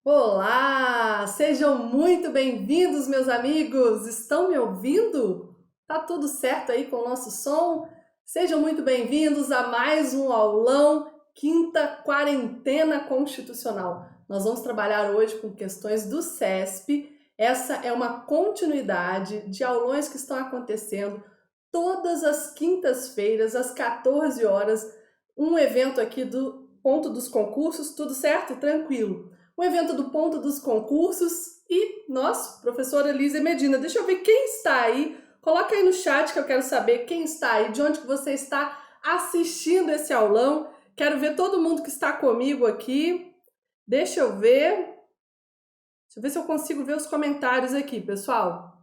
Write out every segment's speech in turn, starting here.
Olá! Sejam muito bem-vindos, meus amigos! Estão me ouvindo? Tá tudo certo aí com o nosso som? Sejam muito bem-vindos a mais um aulão Quinta Quarentena Constitucional. Nós vamos trabalhar hoje com questões do CESP. Essa é uma continuidade de aulões que estão acontecendo todas as quintas-feiras, às 14 horas, um evento aqui do Ponto dos Concursos, tudo certo? Tranquilo. O evento do Ponto dos Concursos e nós, professora Lízia Medina. Deixa eu ver quem está aí. Coloca aí no chat que eu quero saber quem está aí, de onde que você está assistindo esse aulão. Quero ver todo mundo que está comigo aqui. Deixa eu ver. Deixa eu ver se eu consigo ver os comentários aqui, pessoal.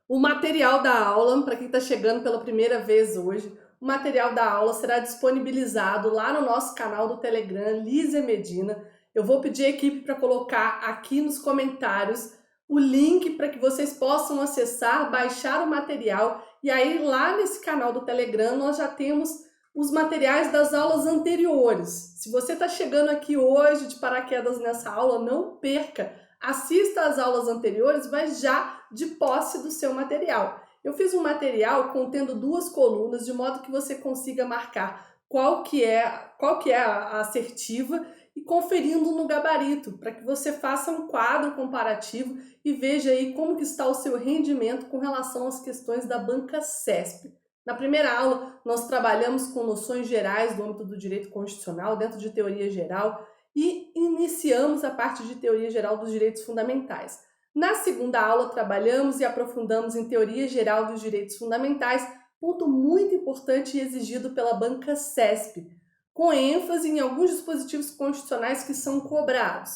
O material da aula, para quem está chegando pela primeira vez hoje, o material da aula será disponibilizado lá no nosso canal do Telegram, Lízia Medina. Eu vou pedir a equipe para colocar aqui nos comentários o link para que vocês possam acessar, baixar o material. E aí lá nesse canal do Telegram nós já temos os materiais das aulas anteriores. Se você está chegando aqui hoje de paraquedas nessa aula, não perca. Assista às aulas anteriores, mas já de posse do seu material. Eu fiz um material contendo 2 colunas, de modo que você consiga marcar qual que é a assertiva e conferindo no gabarito, para que você faça um quadro comparativo e veja aí como que está o seu rendimento com relação às questões da banca CESP. Na primeira aula, nós trabalhamos com noções gerais do âmbito do direito constitucional, dentro de teoria geral, e iniciamos a parte de teoria geral dos direitos fundamentais. Na segunda aula, trabalhamos e aprofundamos em teoria geral dos direitos fundamentais, ponto muito importante e exigido pela banca CESP, com ênfase em alguns dispositivos constitucionais que são cobrados.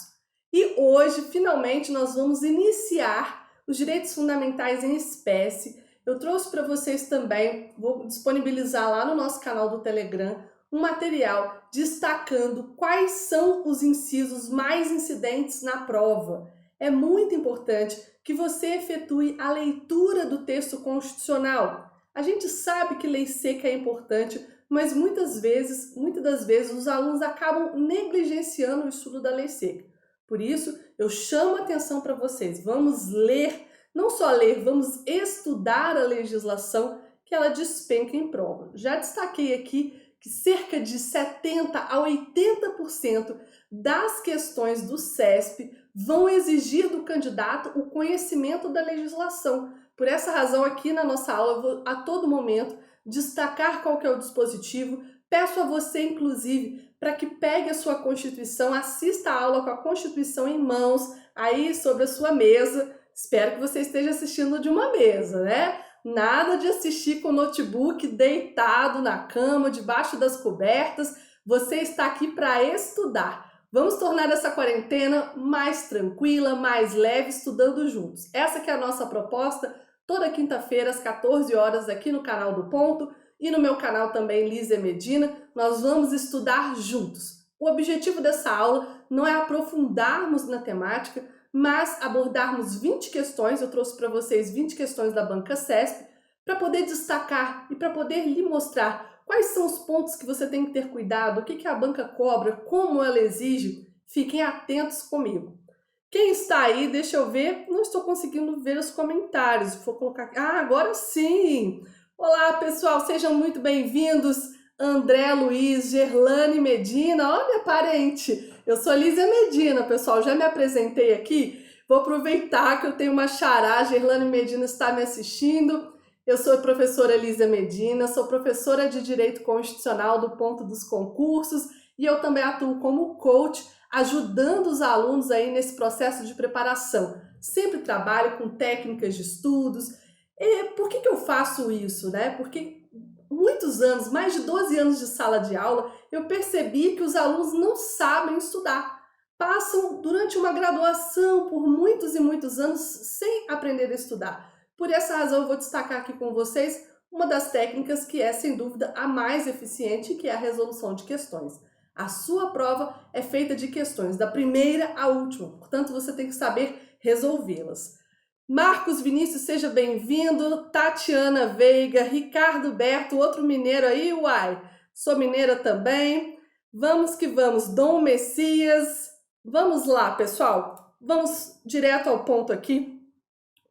E hoje, finalmente, nós vamos iniciar os direitos fundamentais em espécie. Eu trouxe para vocês também, vou disponibilizar lá no nosso canal do Telegram, um material destacando quais são os incisos mais incidentes na prova. É muito importante que você efetue a leitura do texto constitucional. A gente sabe que lei seca é importante, mas muitas das vezes, os alunos acabam negligenciando o estudo da lei seca. Por isso, eu chamo a atenção para vocês. Vamos ler, não só ler, vamos estudar a legislação que ela despenca em prova. Já destaquei aqui que cerca de 70% a 80% das questões do CESP vão exigir do candidato o conhecimento da legislação. Por essa razão, aqui na nossa aula, eu vou a todo momento destacar qual que é o dispositivo. Peço a você, inclusive, para que pegue a sua Constituição, assista a aula com a Constituição em mãos, aí sobre a sua mesa. Espero que você esteja assistindo de uma mesa, né? Nada de assistir com o notebook deitado na cama, debaixo das cobertas. Você está aqui para estudar. Vamos tornar essa quarentena mais tranquila, mais leve, estudando juntos. Essa que é a nossa proposta, toda quinta-feira às 14 horas aqui no canal do Ponto e no meu canal também, Lízia Medina. Nós vamos estudar juntos. O objetivo dessa aula não é aprofundarmos na temática, mas abordarmos 20 questões, eu trouxe para vocês 20 questões da banca CESP, para poder destacar e para poder lhe mostrar quais são os pontos que você tem que ter cuidado, o que a banca cobra, como ela exige. Fiquem atentos comigo. Quem está aí, deixa eu ver, não estou conseguindo ver os comentários, vou colocar aqui. Ah, agora sim! Olá, pessoal, sejam muito bem-vindos. André Luiz, Gerlane Medina, olha, parente. Eu sou Lízia Medina, pessoal, já me apresentei aqui. Vou aproveitar que eu tenho uma xará, Gerlane Medina está me assistindo. Eu sou a professora Lízia Medina, sou professora de Direito Constitucional do Ponto dos Concursos e eu também atuo como coach, ajudando os alunos aí nesse processo de preparação. Sempre trabalho com técnicas de estudos. E por que eu faço isso, né? Porque muitos anos, mais de 12 anos de sala de aula, eu percebi que os alunos não sabem estudar. Passam durante uma graduação por muitos e muitos anos sem aprender a estudar. Por essa razão, eu vou destacar aqui com vocês uma das técnicas que é, sem dúvida, a mais eficiente, que é a resolução de questões. A sua prova é feita de questões, da primeira à última, portanto, você tem que saber resolvê-las. Marcos Vinícius, seja bem-vindo. Tatiana Veiga, Ricardo Berto, outro mineiro aí, uai. Sou mineira também. Vamos que vamos. Dom Messias, Vamos lá, pessoal. Vamos direto ao ponto aqui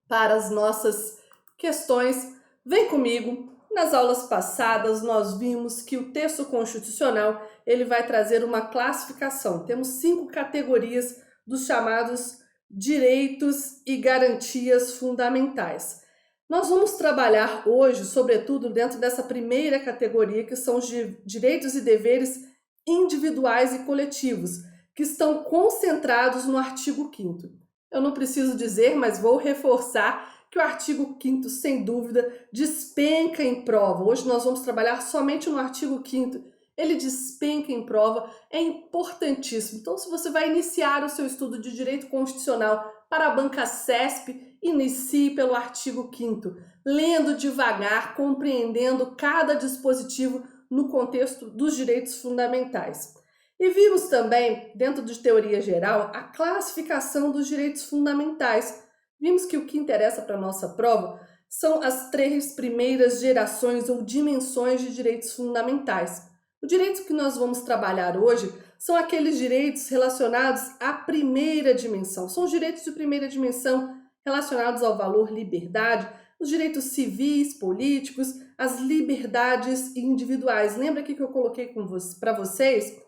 para as nossas questões. Vem comigo. Nas aulas passadas nós vimos que o texto constitucional ele vai trazer uma classificação. Temos 5 categorias dos chamados direitos e garantias fundamentais. Nós vamos trabalhar hoje, sobretudo, dentro dessa primeira categoria, que são os direitos e deveres individuais e coletivos, que estão concentrados no artigo 5º. Eu não preciso dizer, mas vou reforçar que o artigo 5º, sem dúvida, despenca em prova. Hoje nós vamos trabalhar somente no artigo 5º. Ele despenca em prova, é importantíssimo. Então, se você vai iniciar o seu estudo de direito constitucional para a banca CESP, inicie pelo artigo 5º, lendo devagar, compreendendo cada dispositivo no contexto dos direitos fundamentais. E vimos também, dentro de teoria geral, a classificação dos direitos fundamentais. Vimos que o que interessa para a nossa prova são as 3 primeiras gerações ou dimensões de direitos fundamentais. O direito que nós vamos trabalhar hoje são aqueles direitos relacionados à primeira dimensão. São os direitos de primeira dimensão relacionados ao valor liberdade, os direitos civis, políticos, as liberdades individuais. Lembra aqui que eu coloquei para vocês?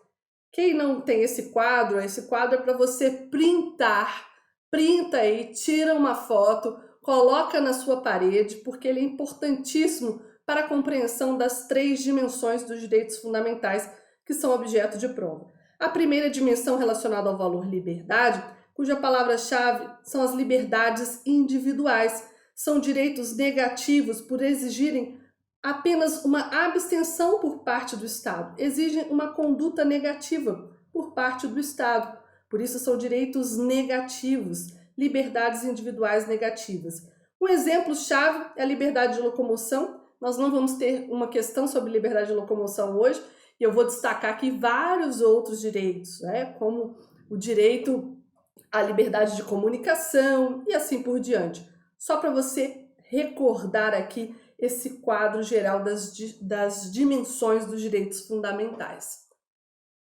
Quem não tem esse quadro é para você printar. Printa aí, tira uma foto, coloca na sua parede, porque ele é importantíssimo para a compreensão das 3 dimensões dos direitos fundamentais que são objeto de prova. A primeira dimensão relacionada ao valor liberdade, cuja palavra-chave são as liberdades individuais, são direitos negativos por exigirem apenas uma abstenção por parte do Estado, exigem uma conduta negativa por parte do Estado. Por isso são direitos negativos, liberdades individuais negativas. Um exemplo-chave é a liberdade de locomoção. Nós não vamos ter uma questão sobre liberdade de locomoção hoje, e eu vou destacar aqui vários outros direitos, como o direito à liberdade de comunicação e assim por diante. Só para você recordar aqui esse quadro geral das dimensões dos direitos fundamentais.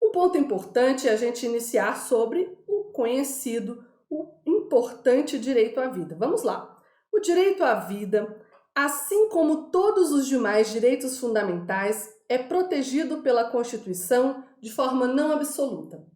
Um ponto importante é a gente iniciar sobre o conhecido, o importante direito à vida. Vamos lá. O direito à vida, assim como todos os demais direitos fundamentais, é protegido pela Constituição de forma não absoluta.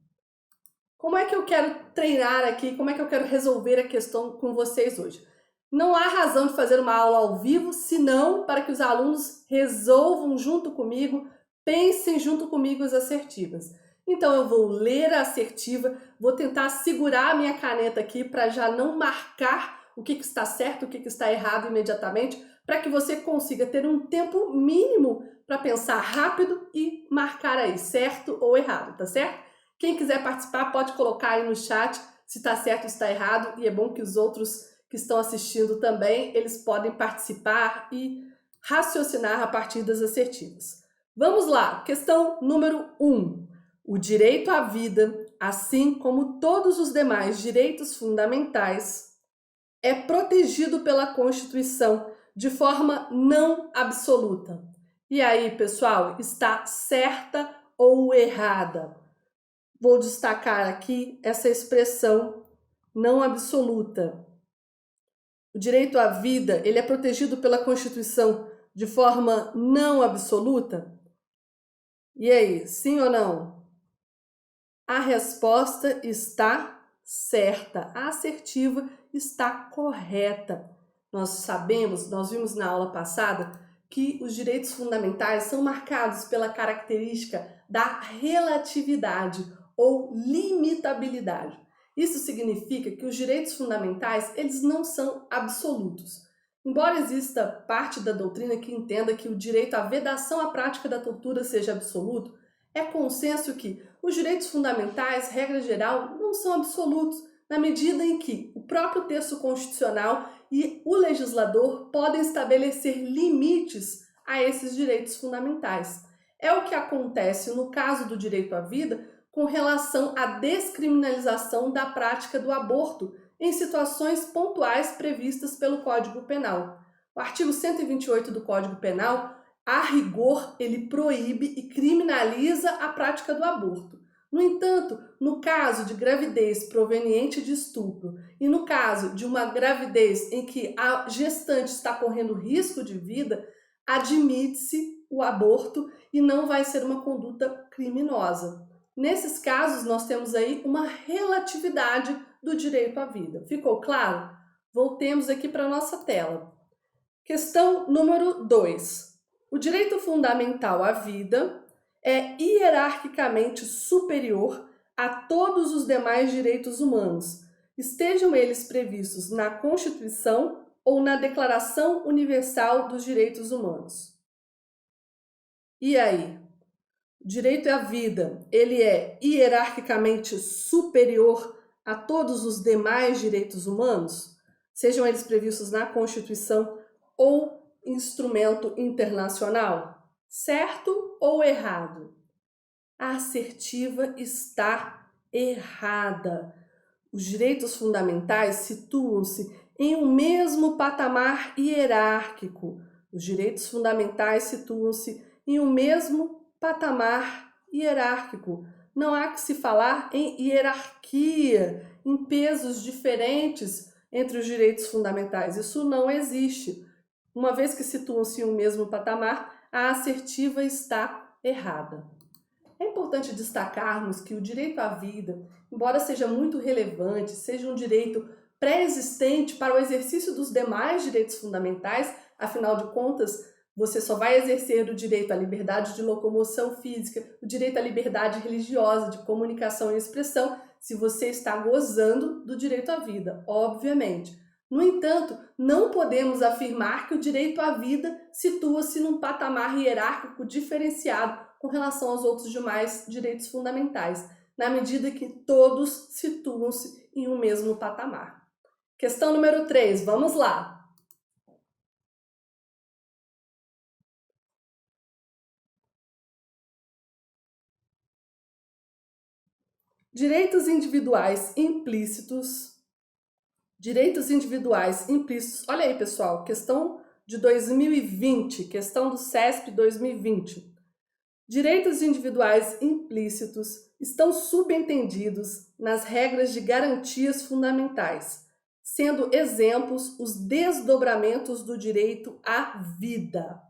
Como é que eu quero treinar aqui, como é que eu quero resolver a questão com vocês hoje? Não há razão de fazer uma aula ao vivo, senão para que os alunos resolvam junto comigo, pensem junto comigo as assertivas. Então eu vou ler a assertiva, vou tentar segurar a minha caneta aqui para já não marcar o que está certo, o que está errado imediatamente, para que você consiga ter um tempo mínimo para pensar rápido e marcar aí certo ou errado, tá certo? Quem quiser participar pode colocar aí no chat se está certo ou está errado, e é bom que os outros que estão assistindo também, eles podem participar e raciocinar a partir das assertivas. Vamos lá, questão número 1. O direito à vida, assim como todos os demais direitos fundamentais, é protegido pela Constituição de forma não absoluta. E aí, pessoal, está certa ou errada? Vou destacar aqui essa expressão não absoluta. O direito à vida, ele é protegido pela Constituição de forma não absoluta? E aí, sim ou não? A resposta está certa, a assertiva está correta. Nós vimos na aula passada, que os direitos fundamentais são marcados pela característica da relatividade ou limitabilidade. Isso significa que os direitos fundamentais, eles não são absolutos. Embora exista parte da doutrina que entenda que o direito à vedação à prática da tortura seja absoluto, é consenso que os direitos fundamentais, regra geral, não são absolutos, na medida em que o próprio texto constitucional e o legislador podem estabelecer limites a esses direitos fundamentais. É o que acontece no caso do direito à vida com relação à descriminalização da prática do aborto em situações pontuais previstas pelo Código Penal. O artigo 128 do Código Penal, a rigor, ele proíbe e criminaliza a prática do aborto. No entanto, no caso de gravidez proveniente de estupro e no caso de uma gravidez em que a gestante está correndo risco de vida, admite-se o aborto e não vai ser uma conduta criminosa. Nesses casos, nós temos aí uma relatividade do direito à vida. Ficou claro? Voltemos aqui para a nossa tela. Questão número 2. O direito fundamental à vida é hierarquicamente superior a todos os demais direitos humanos, estejam eles previstos na Constituição ou na Declaração Universal dos Direitos Humanos. E aí? O direito à vida, ele é hierarquicamente superior a todos os demais direitos humanos, sejam eles previstos na Constituição ou instrumento internacional? Certo ou errado? A assertiva está errada. Os direitos fundamentais situam-se em um mesmo patamar hierárquico. Os direitos fundamentais situam-se em um mesmo patamar hierárquico. Não há que se falar em hierarquia, em pesos diferentes entre os direitos fundamentais. Isso não existe. Uma vez que situam-se em um mesmo patamar, a assertiva está errada. É importante destacarmos que o direito à vida, embora seja muito relevante, seja um direito pré-existente para o exercício dos demais direitos fundamentais, afinal de contas, você só vai exercer o direito à liberdade de locomoção física, o direito à liberdade religiosa, de comunicação e expressão, se você está gozando do direito à vida, obviamente. No entanto, não podemos afirmar que o direito à vida situa-se num patamar hierárquico diferenciado com relação aos outros demais direitos fundamentais, na medida que todos situam-se em um mesmo patamar. Questão número 3, vamos lá. Direitos individuais implícitos. Direitos individuais implícitos. Olha aí, pessoal, questão de 2020, questão do CESP 2020. Direitos individuais implícitos estão subentendidos nas regras de garantias fundamentais, sendo exemplos os desdobramentos do direito à vida.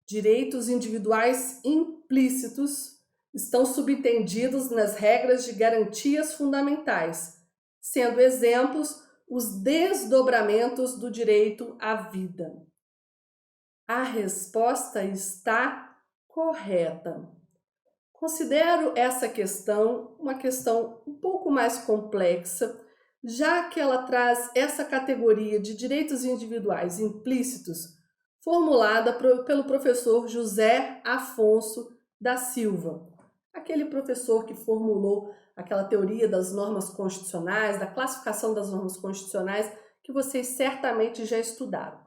Direitos individuais implícitos estão subentendidos nas regras de garantias fundamentais, sendo exemplos os desdobramentos do direito à vida. A resposta está correta. Considero essa questão uma questão um pouco mais complexa, já que ela traz essa categoria de direitos individuais implícitos formulada pelo professor José Afonso da Silva, aquele professor que formulou aquela teoria das normas constitucionais, da classificação das normas constitucionais, que vocês certamente já estudaram.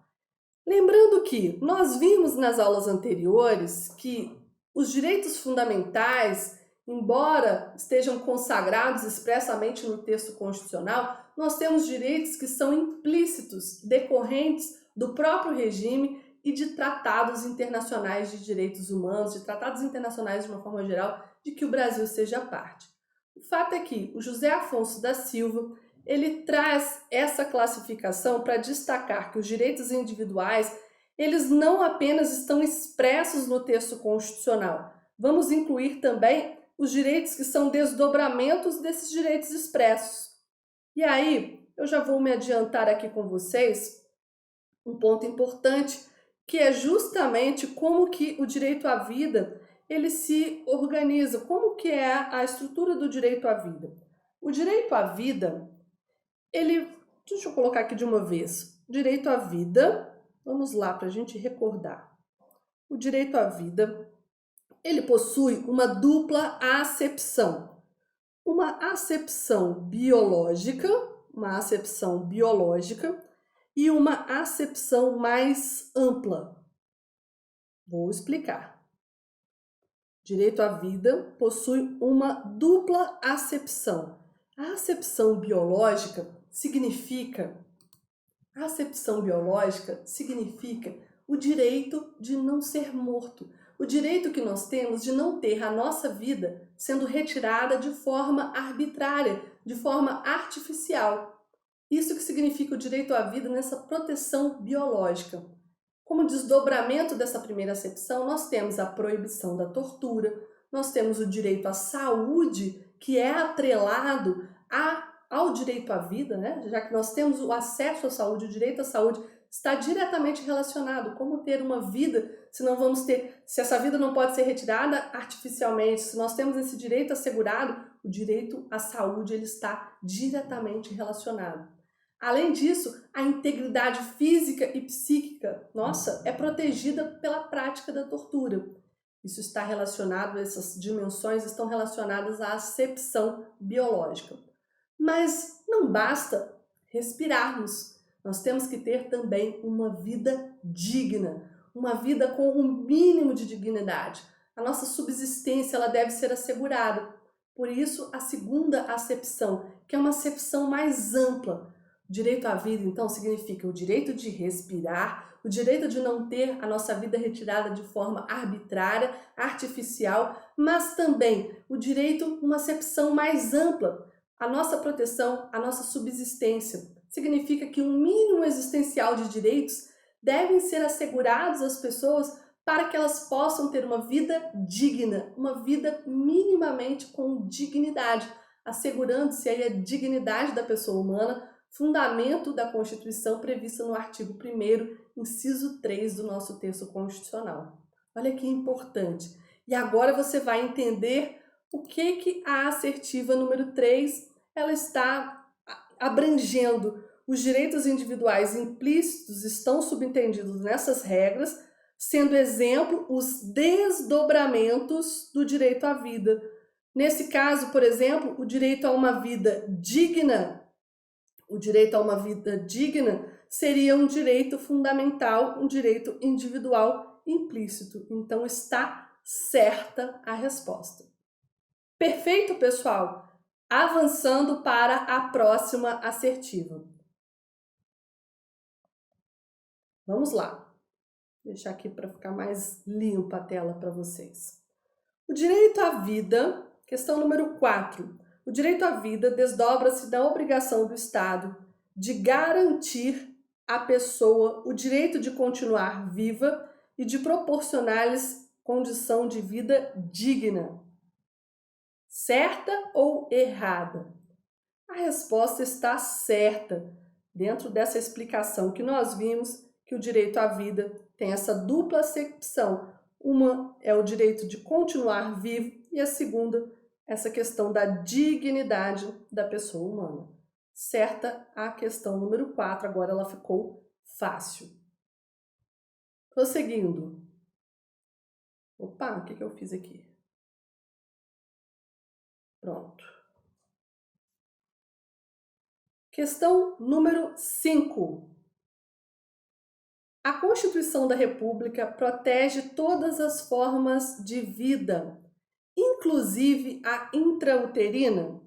Lembrando que nós vimos nas aulas anteriores que os direitos fundamentais, embora estejam consagrados expressamente no texto constitucional, nós temos direitos que são implícitos, decorrentes do próprio regime e de tratados internacionais de direitos humanos, de tratados internacionais de uma forma geral, de que o Brasil seja parte. O fato é que o José Afonso da Silva, ele traz essa classificação para destacar que os direitos individuais, eles não apenas estão expressos no texto constitucional. Vamos incluir também os direitos que são desdobramentos desses direitos expressos. E aí, eu já vou me adiantar aqui com vocês um ponto importante, que é justamente como que o direito à vida, ele se organiza, como que é a estrutura do direito à vida. O direito à vida, deixa eu colocar aqui de uma vez, direito à vida, vamos lá para a gente recordar. O direito à vida, ele possui uma dupla acepção. Uma acepção biológica e uma acepção mais ampla. Vou explicar. Direito à vida possui uma dupla acepção. A acepção biológica significa o direito de não ser morto, o direito que nós temos de não ter a nossa vida sendo retirada de forma arbitrária, de forma artificial. Isso que significa o direito à vida nessa proteção biológica. Como desdobramento dessa primeira acepção, nós temos a proibição da tortura, nós temos o direito à saúde, que é atrelado ao direito à vida, né? Já que nós temos o acesso à saúde, o direito à saúde está diretamente relacionado. Como ter uma vida, se essa vida não pode ser retirada artificialmente, se nós temos esse direito assegurado, o direito à saúde ele está diretamente relacionado. Além disso, a integridade física e psíquica, é protegida pela prática da tortura. Isso está relacionado, essas dimensões estão relacionadas à acepção biológica. Mas não basta respirarmos, nós temos que ter também uma vida digna, uma vida com um mínimo de dignidade. A nossa subsistência ela deve ser assegurada. Por isso, a segunda acepção, que é uma acepção mais ampla. O direito à vida, então, significa o direito de respirar, o direito de não ter a nossa vida retirada de forma arbitrária, artificial, mas também o direito, uma acepção mais ampla, a nossa proteção, a nossa subsistência. Significa que um mínimo existencial de direitos devem ser assegurados às pessoas para que elas possam ter uma vida digna, uma vida minimamente com dignidade, assegurando-se aí a dignidade da pessoa humana, fundamento da Constituição prevista no artigo 1º, inciso 3 do nosso texto constitucional. Olha que importante. E agora você vai entender o que a assertiva número 3, ela está abrangendo. Os direitos individuais implícitos estão subentendidos nessas regras, sendo exemplo os desdobramentos do direito à vida. Nesse caso, por exemplo, o direito a uma vida digna, seria um direito fundamental, um direito individual implícito. Então está certa a resposta. Perfeito, pessoal? Avançando para a próxima assertiva. Vamos lá. Vou deixar aqui para ficar mais limpa a tela para vocês. O direito à vida, questão número 4. O direito à vida desdobra-se da obrigação do Estado de garantir à pessoa o direito de continuar viva e de proporcionar-lhes condição de vida digna. Certa ou errada? A resposta está certa. Dentro dessa explicação que nós vimos, que o direito à vida tem essa dupla acepção. Uma é o direito de continuar vivo e a segunda, essa questão da dignidade da pessoa humana. Certa a questão número 4, agora ela ficou fácil. Prosseguindo. Opa, o que eu fiz aqui? Pronto. Questão número 5. A Constituição da República protege todas as formas de vida, inclusive a intrauterina?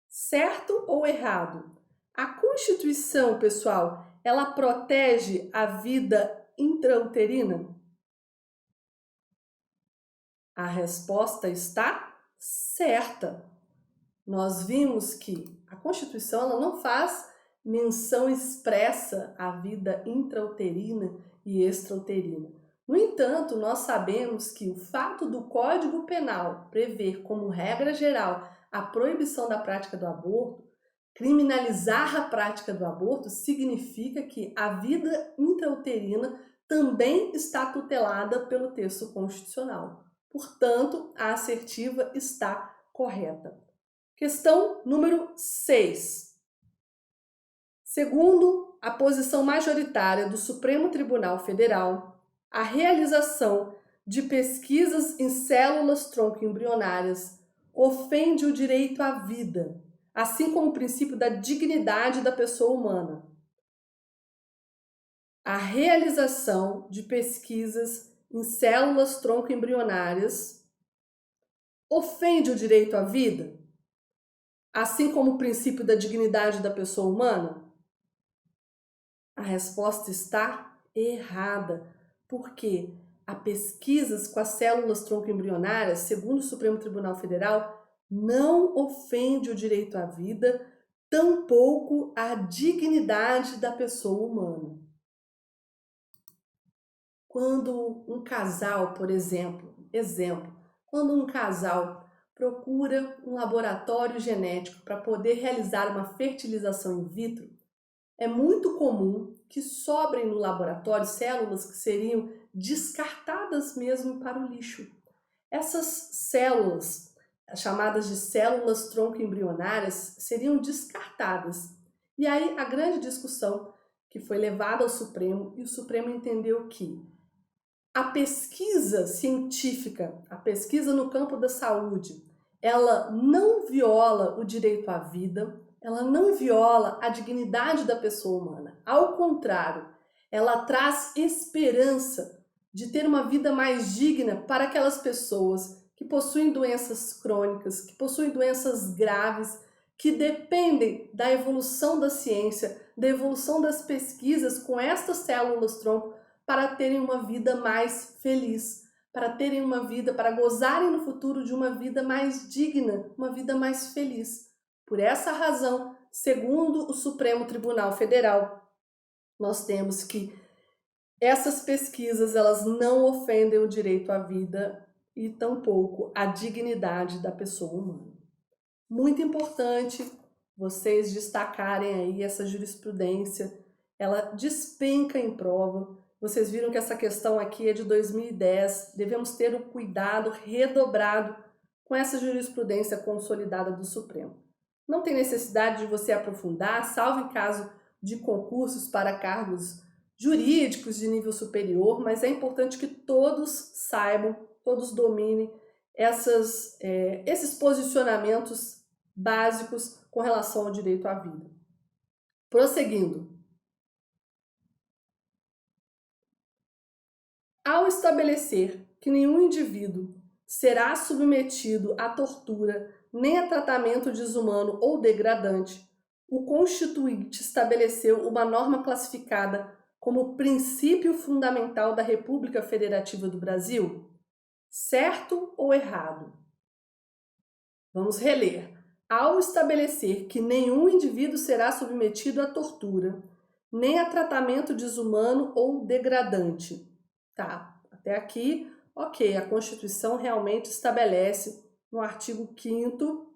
Certo ou errado? A Constituição, pessoal, ela protege a vida intrauterina? A resposta está certa. Nós vimos que a Constituição ela não faz menção expressa à vida intrauterina e extrauterina. No entanto, nós sabemos que o fato do Código Penal prever como regra geral a proibição da prática do aborto, criminalizar a prática do aborto, significa que a vida intrauterina também está tutelada pelo texto constitucional. Portanto, a assertiva está correta. Questão número 6. Segundo a posição majoritária do Supremo Tribunal Federal, a realização de pesquisas em células tronco embrionárias ofende o direito à vida, assim como o princípio da dignidade da pessoa humana. A realização de pesquisas em células tronco embrionárias ofende o direito à vida, assim como o princípio da dignidade da pessoa humana? A resposta está errada, porque a pesquisas com as células tronco embrionárias, segundo o Supremo Tribunal Federal, não ofende o direito à vida, tampouco a dignidade da pessoa humana. Quando um casal, por exemplo, quando um casal procura um laboratório genético para poder realizar uma fertilização in vitro, é muito comum que sobrem no laboratório células que seriam descartadas mesmo para o lixo. Essas células, chamadas de células tronco embrionárias, seriam descartadas. E aí a grande discussão que foi levada ao Supremo, e o Supremo entendeu que a pesquisa científica, a pesquisa no campo da saúde, ela não viola o direito à vida, ela não viola a dignidade da pessoa humana. Ao contrário, ela traz esperança de ter uma vida mais digna para aquelas pessoas que possuem doenças crônicas, que possuem doenças graves, que dependem da evolução da ciência, da evolução das pesquisas com estas células-tronco para terem uma vida mais feliz, para terem uma vida, para gozarem no futuro de uma vida mais digna, uma vida mais feliz. Por essa razão, segundo o Supremo Tribunal Federal, nós temos que essas pesquisas elas não ofendem o direito à vida e tampouco a dignidade da pessoa humana. Muito importante vocês destacarem aí essa jurisprudência, ela despenca em prova. Vocês viram que essa questão aqui é de 2010, devemos ter um cuidado redobrado com essa jurisprudência consolidada do Supremo. Não tem necessidade de você aprofundar, salvo em caso de concursos para cargos jurídicos de nível superior, mas é importante que todos saibam, todos dominem esses posicionamentos básicos com relação ao direito à vida. Prosseguindo. Ao estabelecer que nenhum indivíduo será submetido à tortura nem a tratamento desumano ou degradante, o Constituinte estabeleceu uma norma classificada como princípio fundamental da República Federativa do Brasil? Certo ou errado? Vamos reler. Ao estabelecer que nenhum indivíduo será submetido à tortura, nem a tratamento desumano ou degradante. Tá, até aqui, ok, a Constituição realmente estabelece no artigo 5º,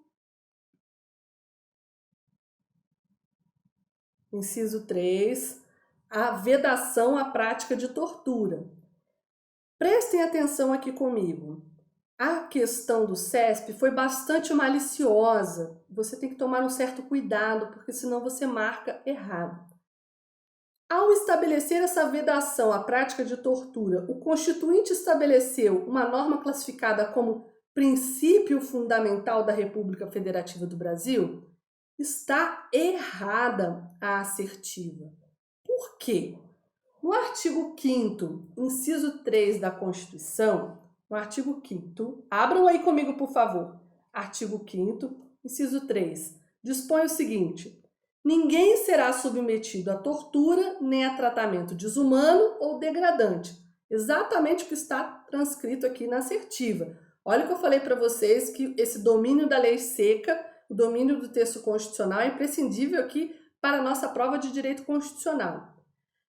inciso 3, a vedação à prática de tortura. Prestem atenção aqui comigo. A questão do CESP foi bastante maliciosa. Você tem que tomar um certo cuidado, porque senão você marca errado. Ao estabelecer essa vedação à prática de tortura, o Constituinte estabeleceu uma norma classificada como princípio fundamental da República Federativa do Brasil? Está errada a assertiva. Por quê? No artigo 5º, inciso 3 da Constituição, no artigo 5º, abram aí comigo, por favor. Artigo 5º, inciso 3, dispõe o seguinte: ninguém será submetido à tortura nem a tratamento desumano ou degradante. Exatamente o que está transcrito aqui na assertiva. Olha o que eu falei para vocês, que esse domínio da lei seca, o domínio do texto constitucional é imprescindível aqui para a nossa prova de direito constitucional.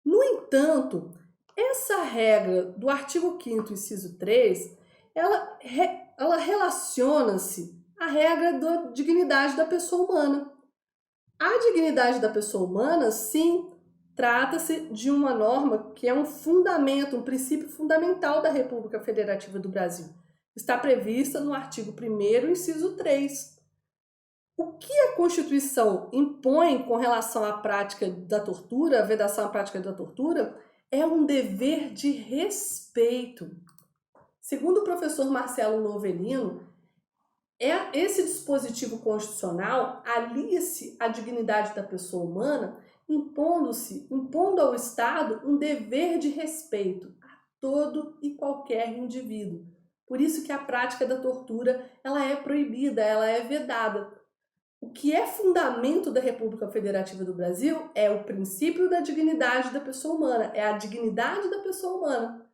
No entanto, essa regra do artigo 5º, inciso 3, ela relaciona-se à regra da dignidade da pessoa humana. A dignidade da pessoa humana, sim, trata-se de uma norma que é um fundamento, um princípio fundamental da República Federativa do Brasil. Está prevista no artigo 1º, inciso 3. O que a Constituição impõe com relação à prática da tortura, a vedação à prática da tortura, é um dever de respeito. Segundo o professor Marcelo Novelino, esse dispositivo constitucional alia-se à dignidade da pessoa humana, impondo ao Estado um dever de respeito a todo e qualquer indivíduo. Por isso que a prática da tortura ela é proibida, ela é vedada. O que é fundamento da República Federativa do Brasil é o princípio da dignidade da pessoa humana, é a dignidade da pessoa humana.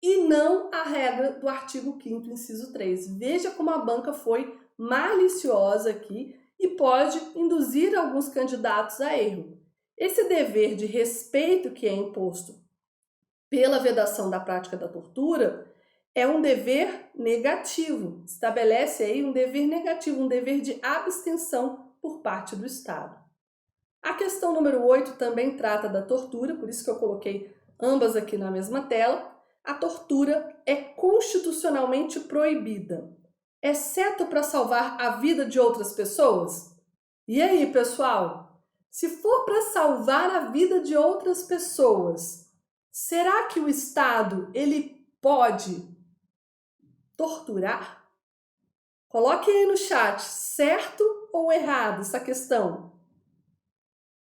e não a regra do artigo 5º, inciso 3. Veja como a banca foi maliciosa aqui e pode induzir alguns candidatos a erro. Esse dever de respeito que é imposto pela vedação da prática da tortura é um dever negativo, estabelece aí um dever negativo, um dever de abstenção por parte do Estado. A questão número 8 também trata da tortura, por isso que eu coloquei ambas aqui na mesma tela. A tortura é constitucionalmente proibida, exceto para salvar a vida de outras pessoas. E aí, pessoal? Se for para salvar a vida de outras pessoas, será que o Estado ele pode torturar? Coloque aí no chat, certo ou errado essa questão.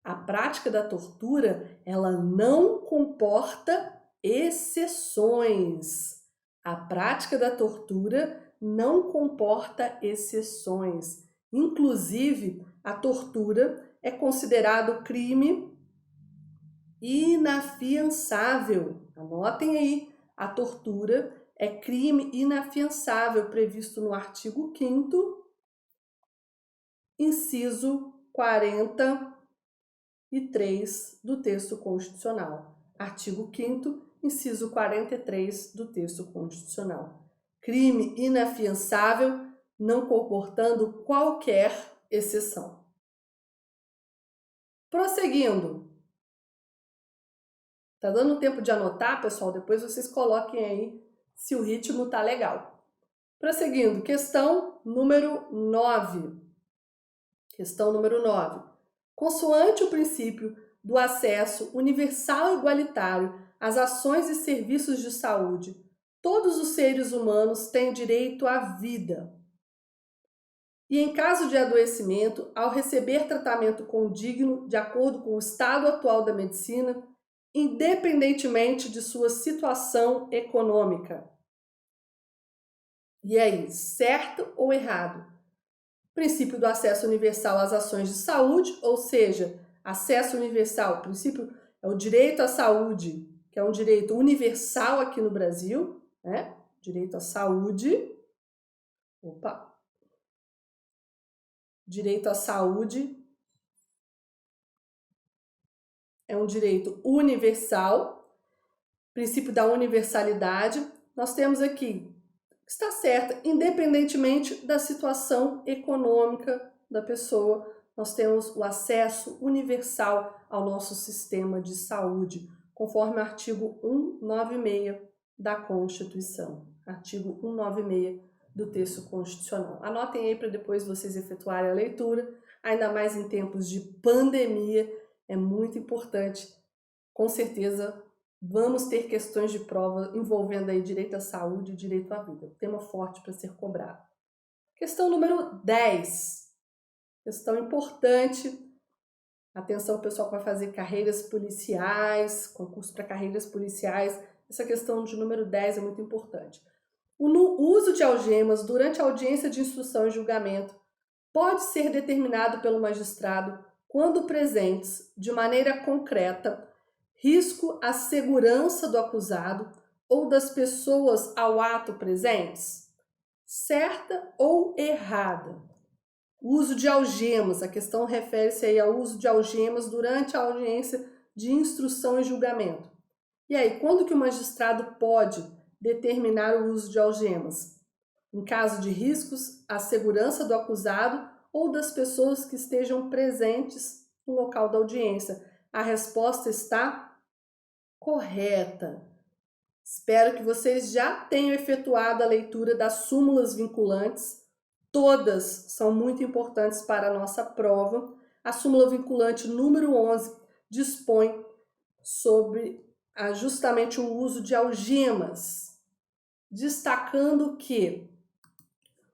A prática da tortura, ela não comporta exceções. A prática da tortura não comporta exceções. Inclusive, a tortura é considerado crime inafiançável. Anotem aí, a tortura é crime inafiançável previsto no artigo 5º, inciso 43 do texto constitucional. Artigo 5º, inciso 43 do texto constitucional. Crime inafiançável, não comportando qualquer exceção. Prosseguindo. Tá dando tempo de anotar, pessoal? Depois vocês coloquem aí se o ritmo tá legal. Prosseguindo, questão número 9. Questão número 9. Consoante o princípio do acesso universal e igualitário às ações e serviços de saúde, todos os seres humanos têm direito à vida. E em caso de adoecimento, ao receber tratamento condigno de acordo com o estado atual da medicina, independentemente de sua situação econômica. E aí, certo ou errado? Princípio do acesso universal às ações de saúde, ou seja, acesso universal, o princípio é o direito à saúde, que é um direito universal aqui no Brasil, né? Direito à saúde. Direito à saúde é um direito universal, princípio da universalidade. Nós temos aqui, está certa, independentemente da situação econômica da pessoa, nós temos o acesso universal ao nosso sistema de saúde, conforme o artigo 196 da Constituição. Artigo 196 do texto constitucional. Anotem aí para depois vocês efetuarem a leitura, ainda mais em tempos de pandemia, é muito importante. Com certeza vamos ter questões de prova envolvendo aí direito à saúde e direito à vida. Tema forte para ser cobrado. Questão número 10. Questão importante. Atenção, pessoal, que vai fazer carreiras policiais, concurso para carreiras policiais. Essa questão de número 10 é muito importante. O uso de algemas durante a audiência de instrução e julgamento pode ser determinado pelo magistrado quando presentes, de maneira concreta, risco à segurança do acusado ou das pessoas ao ato presentes? Certa ou errada? O uso de algemas, a questão refere-se aí ao uso de algemas durante a audiência de instrução e julgamento. E aí, quando que o magistrado pode determinar o uso de algemas? Em caso de riscos à segurança do acusado ou das pessoas que estejam presentes no local da audiência. A resposta está correta. Espero que vocês já tenham efetuado a leitura das súmulas vinculantes. Todas são muito importantes para a nossa prova. A súmula vinculante número 11 dispõe sobre justamente o uso de algemas, destacando que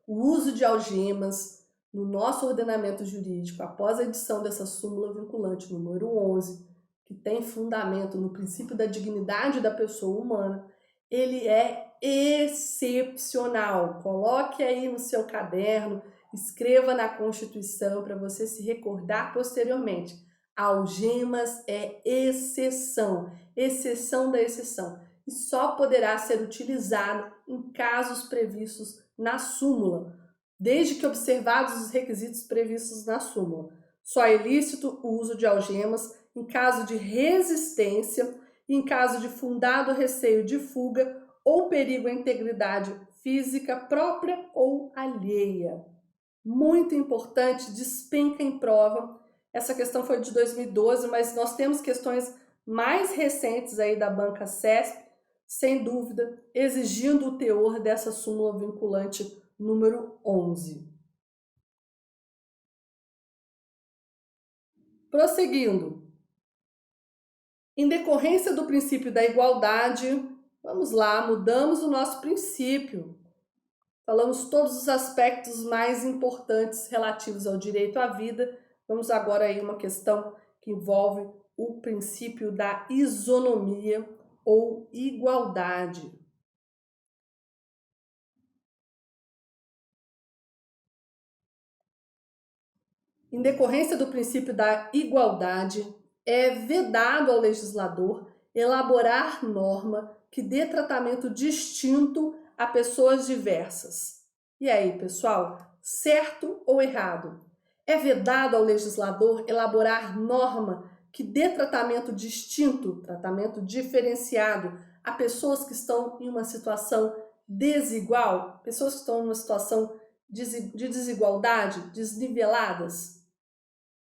o uso de algemas no nosso ordenamento jurídico, após a edição dessa súmula vinculante número 11, que tem fundamento no princípio da dignidade da pessoa humana, ele é excepcional. Coloque aí no seu caderno, escreva na Constituição para você se recordar posteriormente. Algemas é exceção, exceção da exceção. e só poderá ser utilizado em casos previstos na súmula, desde que observados os requisitos previstos na súmula. Só é lícito o uso de algemas em caso de resistência e em caso de fundado receio de fuga ou perigo à integridade física própria ou alheia. Muito importante, despenca em prova. Essa questão foi de 2012, mas nós temos questões mais recentes aí da banca CESP, sem dúvida, exigindo o teor dessa súmula vinculante número 11. Prosseguindo. Em decorrência do princípio da igualdade, vamos lá, mudamos o nosso princípio. Falamos todos os aspectos mais importantes relativos ao direito à vida. Vamos agora aí uma questão que envolve o princípio da isonomia ou igualdade. Em decorrência do princípio da igualdade, é vedado ao legislador elaborar norma que dê tratamento distinto a pessoas diversas. E aí, pessoal, certo ou errado? É vedado ao legislador elaborar norma que dê tratamento distinto, tratamento diferenciado a pessoas que estão em uma situação desigual, pessoas que estão em uma situação de desigualdade, desniveladas?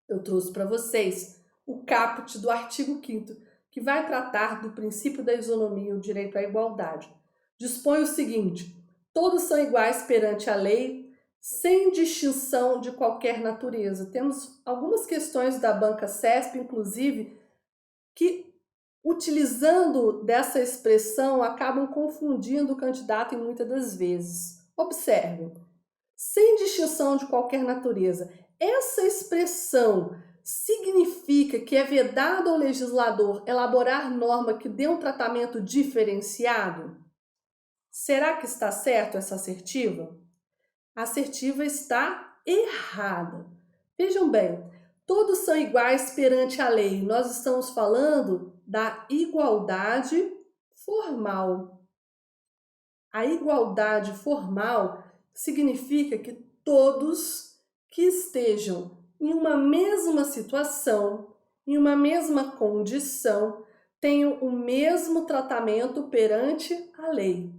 Eu trouxe para vocês o caput do artigo 5º, que vai tratar do princípio da isonomia e o direito à igualdade. Dispõe o seguinte: todos são iguais perante a lei, sem distinção de qualquer natureza. Temos algumas questões da banca CESP, inclusive, que, utilizando dessa expressão, acabam confundindo o candidato em muitas das vezes. Observem, sem distinção de qualquer natureza. Essa expressão significa que é vedado ao legislador elaborar norma que dê um tratamento diferenciado? Será que está certo essa assertiva? A assertiva está errada. Vejam bem, todos são iguais perante a lei. Nós estamos falando da igualdade formal. A igualdade formal significa que todos que estejam em uma mesma situação, em uma mesma condição, tenham o mesmo tratamento perante a lei.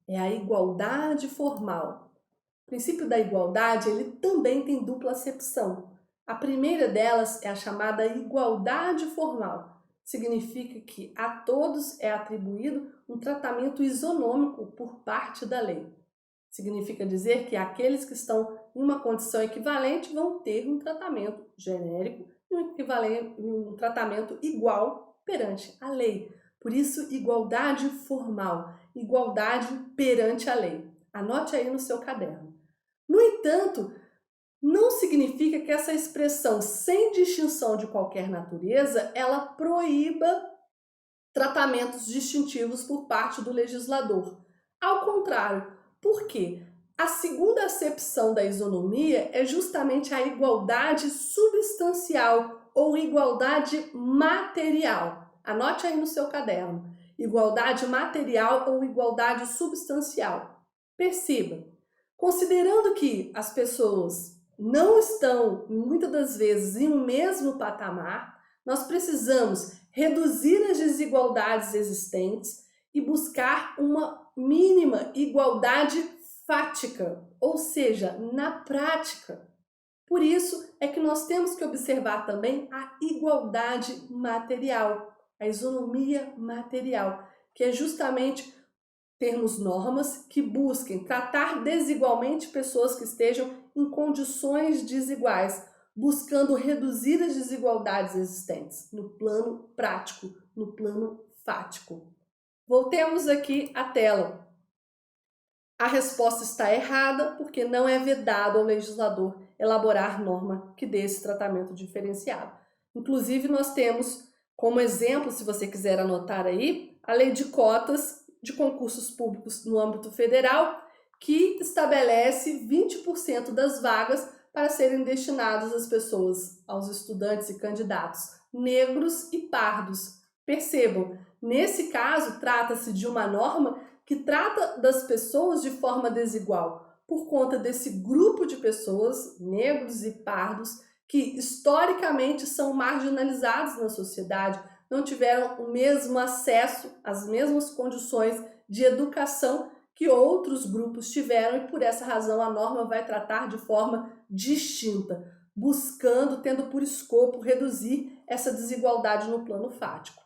É a igualdade formal. O princípio da igualdade, ele também tem dupla acepção. A primeira delas é a chamada igualdade formal. Significa que a todos é atribuído um tratamento isonômico por parte da lei. Significa dizer que aqueles que estão em uma condição equivalente vão ter um tratamento genérico e um tratamento igual perante a lei. Por isso, igualdade formal, igualdade perante a lei. Anote aí no seu caderno. No entanto, não significa que essa expressão sem distinção de qualquer natureza, ela proíba tratamentos distintivos por parte do legislador. Ao contrário, por quê? A segunda acepção da isonomia é justamente a igualdade substancial ou igualdade material. Anote aí no seu caderno. Igualdade material ou igualdade substancial. Perceba, considerando que as pessoas não estão, muitas das vezes, em um mesmo patamar, nós precisamos reduzir as desigualdades existentes e buscar uma mínima igualdade fática, ou seja, na prática. Por isso é que nós temos que observar também a igualdade material, a isonomia material, que é justamente termos normas que busquem tratar desigualmente pessoas que estejam em condições desiguais, buscando reduzir as desigualdades existentes no plano prático, no plano fático. Voltemos aqui à tela. A resposta está errada porque não é vedado ao legislador elaborar norma que dê esse tratamento diferenciado. Inclusive, nós temos como exemplo, se você quiser anotar aí, a lei de cotas de concursos públicos no âmbito federal, que estabelece 20% das vagas para serem destinadas às pessoas, aos estudantes e candidatos negros e pardos. Percebam, nesse caso, trata-se de uma norma que trata das pessoas de forma desigual, por conta desse grupo de pessoas, negros e pardos, que historicamente são marginalizados na sociedade, não tiveram o mesmo acesso, as mesmas condições de educação que outros grupos tiveram, e por essa razão a norma vai tratar de forma distinta, buscando, tendo por escopo reduzir essa desigualdade no plano fático.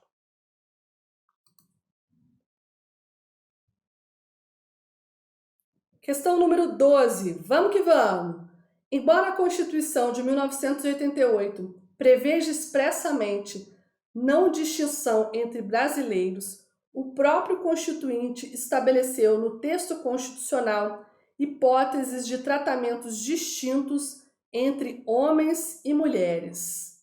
Questão número 12. Vamos que vamos! Embora a Constituição de 1988 preveja expressamente não distinção entre brasileiros, o próprio Constituinte estabeleceu no texto constitucional hipóteses de tratamentos distintos entre homens e mulheres.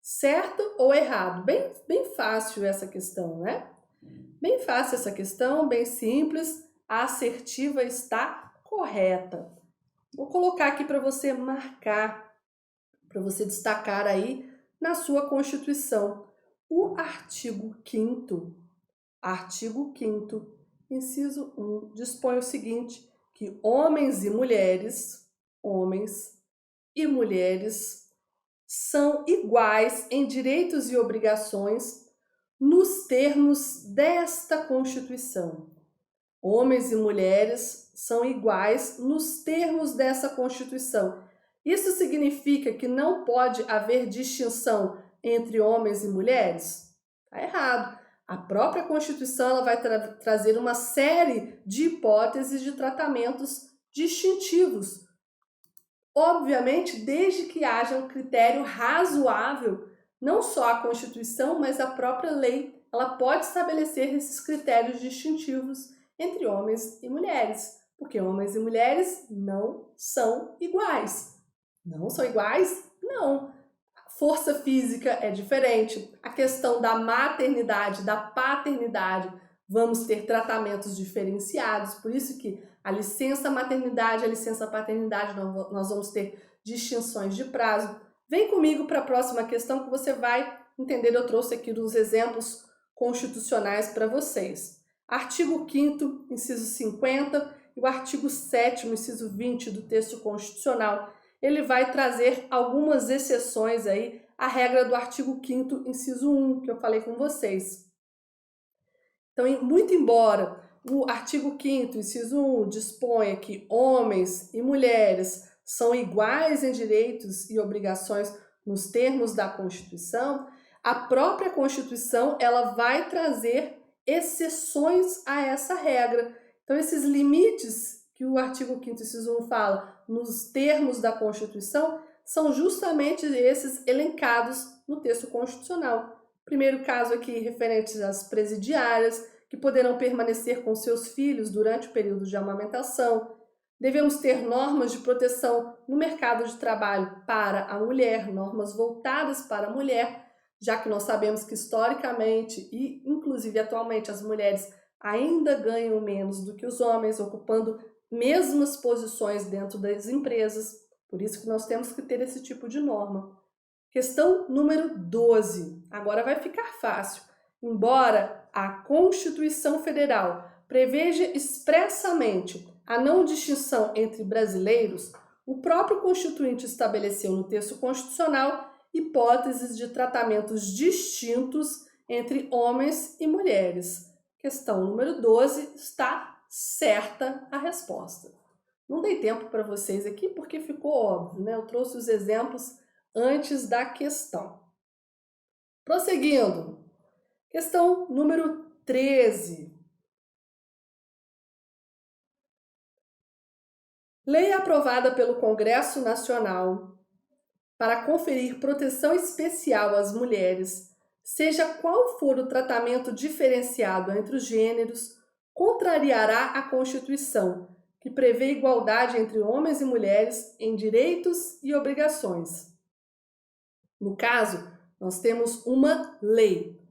Certo ou errado? Bem fácil essa questão, né? Bem fácil essa questão, bem simples. A assertiva está correta. Vou colocar aqui para você marcar, para você destacar aí na sua Constituição. O artigo 5º, inciso 1, dispõe o seguinte, que homens e mulheres são iguais em direitos e obrigações nos termos desta Constituição. Homens e mulheres são iguais nos termos dessa Constituição. Isso significa que não pode haver distinção entre homens e mulheres? Está errado. A própria Constituição ela vai trazer uma série de hipóteses de tratamentos distintivos. Obviamente, desde que haja um critério razoável, não só a Constituição, mas a própria lei, ela pode estabelecer esses critérios distintivos entre homens e mulheres, porque homens e mulheres não são iguais. Não são iguais? Não. A força física é diferente. A questão da maternidade, da paternidade, vamos ter tratamentos diferenciados, por isso que a licença maternidade e a licença paternidade nós vamos ter distinções de prazo. Vem comigo para a próxima questão que você vai entender. Eu trouxe aqui os exemplos constitucionais para vocês. Artigo 5º, inciso 50, e o artigo 7º, inciso 20 do texto constitucional, ele vai trazer algumas exceções aí à regra do artigo 5º, inciso 1, que eu falei com vocês. Então, muito embora o artigo 5º, inciso 1, disponha que homens e mulheres são iguais em direitos e obrigações nos termos da Constituição, a própria Constituição ela vai trazer exceções a essa regra. Então, esses limites que o artigo 5º, inciso 1 fala nos termos da Constituição são justamente esses elencados no texto constitucional. Primeiro caso aqui referente às presidiárias, que poderão permanecer com seus filhos durante o período de amamentação. Devemos ter normas de proteção no mercado de trabalho para a mulher, normas voltadas para a mulher, já que nós sabemos que historicamente e inclusive atualmente as mulheres ainda ganham menos do que os homens, ocupando mesmas posições dentro das empresas. Por isso que nós temos que ter esse tipo de norma. Questão número 12. Agora vai ficar fácil. Embora a Constituição Federal preveja expressamente a não distinção entre brasileiros, o próprio Constituinte estabeleceu no texto constitucional hipóteses de tratamentos distintos entre homens e mulheres. Questão número 12, está certa a resposta. Não dei tempo para vocês aqui porque ficou óbvio, né? Eu trouxe os exemplos antes da questão. Prosseguindo. Questão número 13. Lei aprovada pelo Congresso Nacional para conferir proteção especial às mulheres, seja qual for o tratamento diferenciado entre os gêneros, contrariará a Constituição, que prevê igualdade entre homens e mulheres em direitos e obrigações. No caso, nós temos uma lei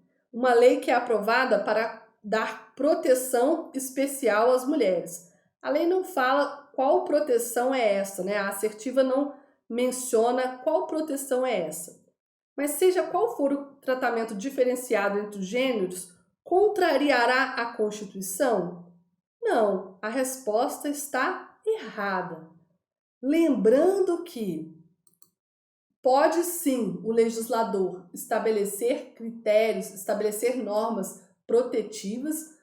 que é aprovada para dar proteção especial às mulheres. A lei não fala qual proteção é essa, né? A assertiva não menciona qual proteção é essa. Mas seja qual for o tratamento diferenciado entre os gêneros, contrariará a Constituição? Não, a resposta está errada. Lembrando que pode sim o legislador estabelecer critérios, estabelecer normas protetivas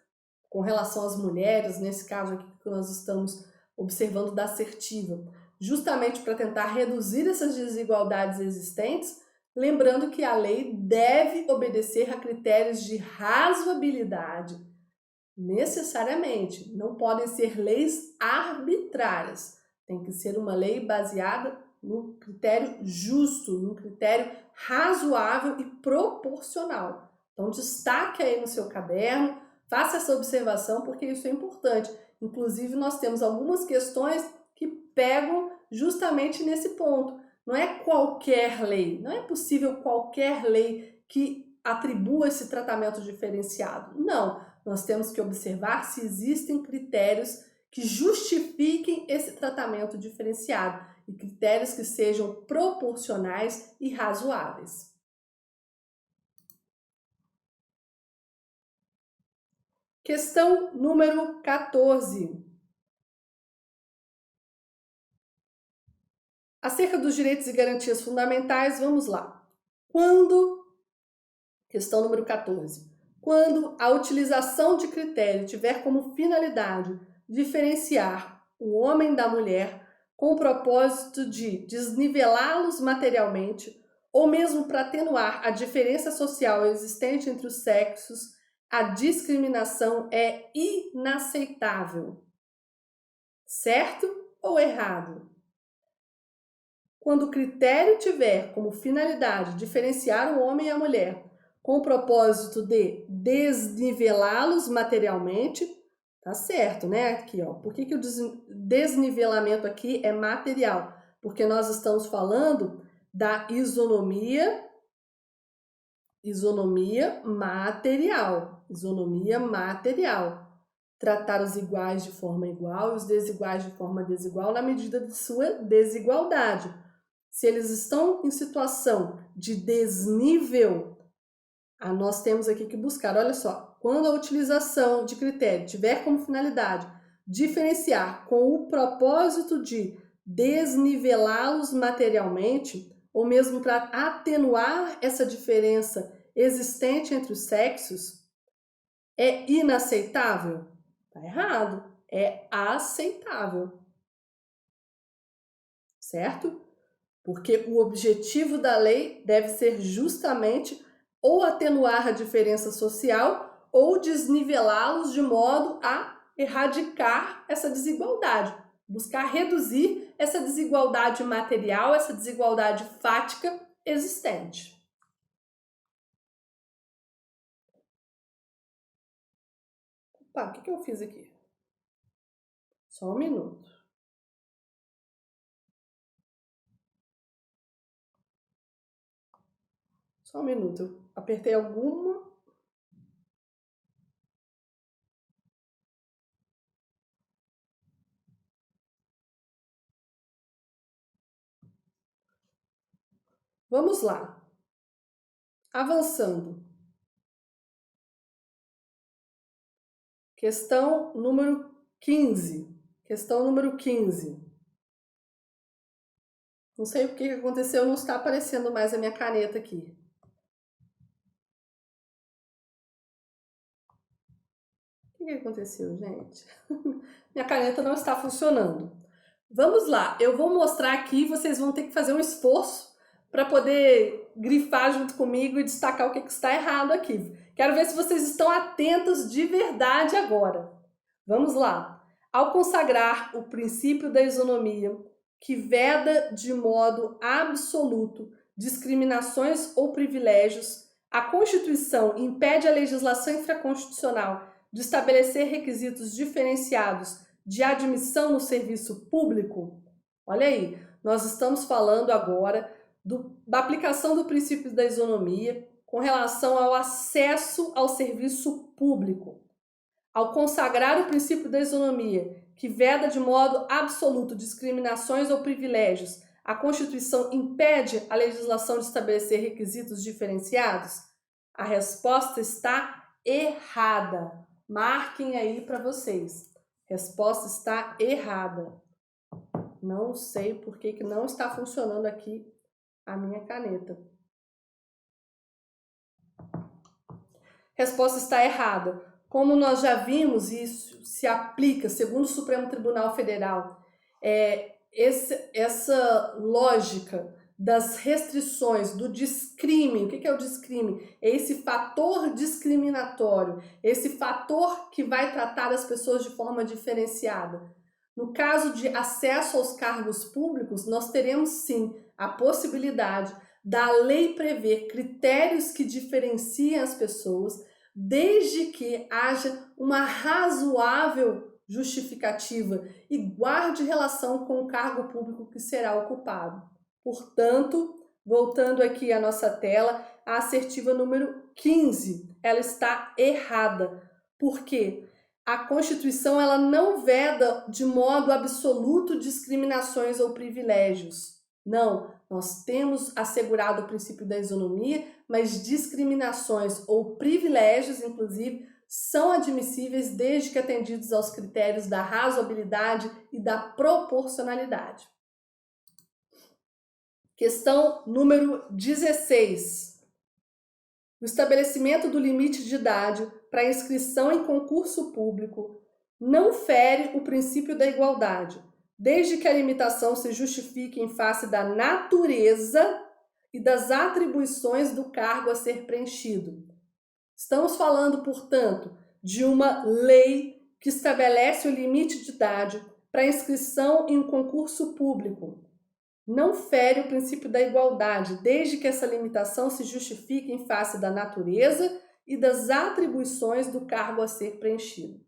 com relação às mulheres, nesse caso aqui que nós estamos observando da assertiva, justamente para tentar reduzir essas desigualdades existentes, lembrando que a lei deve obedecer a critérios de razoabilidade, necessariamente. Não podem ser leis arbitrárias. Tem que ser uma lei baseada no critério justo, no critério razoável e proporcional. Então, destaque aí no seu caderno, faça essa observação, porque isso é importante. Inclusive, nós temos algumas questões que pegam justamente nesse ponto. Não é qualquer lei, não é possível qualquer lei que atribua esse tratamento diferenciado. Não, nós temos que observar se existem critérios que justifiquem esse tratamento diferenciado e critérios que sejam proporcionais e razoáveis. Questão número 14. Acerca dos direitos e garantias fundamentais, vamos lá. Questão número 14. Quando a utilização de critério tiver como finalidade diferenciar o homem da mulher com o propósito de desnivelá-los materialmente ou mesmo para atenuar a diferença social existente entre os sexos, a discriminação é inaceitável. Certo ou errado? Quando o critério tiver como finalidade diferenciar o homem e a mulher com o propósito de desnivelá-los materialmente, tá certo, né? Aqui, ó. Por que o desnivelamento aqui é material? Porque nós estamos falando da isonomia material. Isonomia material. Tratar os iguais de forma igual e os desiguais de forma desigual na medida de sua desigualdade. Se eles estão em situação de desnível, nós temos aqui que buscar, olha só, quando a utilização de critério tiver como finalidade diferenciar com o propósito de desnivelá-los materialmente, ou mesmo para atenuar essa diferença existente entre os sexos, é inaceitável? Tá errado, é aceitável. Certo? Porque o objetivo da lei deve ser justamente ou atenuar a diferença social ou desnivelá-los de modo a erradicar essa desigualdade, buscar reduzir essa desigualdade material, essa desigualdade fática existente. Opa, o que eu fiz aqui? Só um minuto. Só um minuto, eu apertei alguma. Vamos lá. Avançando. Questão número 15. Questão número 15. Não sei o que aconteceu, não está aparecendo mais a minha caneta aqui. O que aconteceu, gente? Minha caneta não está funcionando. Vamos lá, eu vou mostrar aqui, vocês vão ter que fazer um esforço para poder grifar junto comigo e destacar o que está errado aqui. Quero ver se vocês estão atentos de verdade agora. Vamos lá. Ao consagrar o princípio da isonomia, que veda de modo absoluto discriminações ou privilégios, a Constituição impede a legislação infraconstitucional de estabelecer requisitos diferenciados de admissão no serviço público? Olha aí, nós estamos falando agora da aplicação do princípio da isonomia com relação ao acesso ao serviço público. Ao consagrar o princípio da isonomia, que veda de modo absoluto discriminações ou privilégios, A Constituição impede a legislação de estabelecer requisitos diferenciados? A resposta está errada. Marquem aí para vocês. Resposta está errada. Não sei por que não está funcionando aqui a minha caneta. Resposta está errada. Como nós já vimos, isso se aplica, segundo o Supremo Tribunal Federal, essa lógica das restrições, do descrime. O que é o descrime? É esse fator discriminatório, esse fator que vai tratar as pessoas de forma diferenciada. No caso de acesso aos cargos públicos, nós teremos sim a possibilidade da lei prever critérios que diferenciem as pessoas, desde que haja uma razoável justificativa e guarde relação com o cargo público que será ocupado. Portanto, voltando aqui à nossa tela, a assertiva número 15, ela está errada. Por quê? A Constituição ela não veda de modo absoluto discriminações ou privilégios. Não, nós temos assegurado o princípio da isonomia, mas discriminações ou privilégios, inclusive, são admissíveis desde que atendidos aos critérios da razoabilidade e da proporcionalidade. Questão número 16. O estabelecimento do limite de idade para inscrição em concurso público não fere o princípio da igualdade, desde que a limitação se justifique em face da natureza e das atribuições do cargo a ser preenchido. Estamos falando, portanto, de uma lei que estabelece o limite de idade para inscrição em um concurso público. Não fere o princípio da igualdade, desde que essa limitação se justifique em face da natureza e das atribuições do cargo a ser preenchido.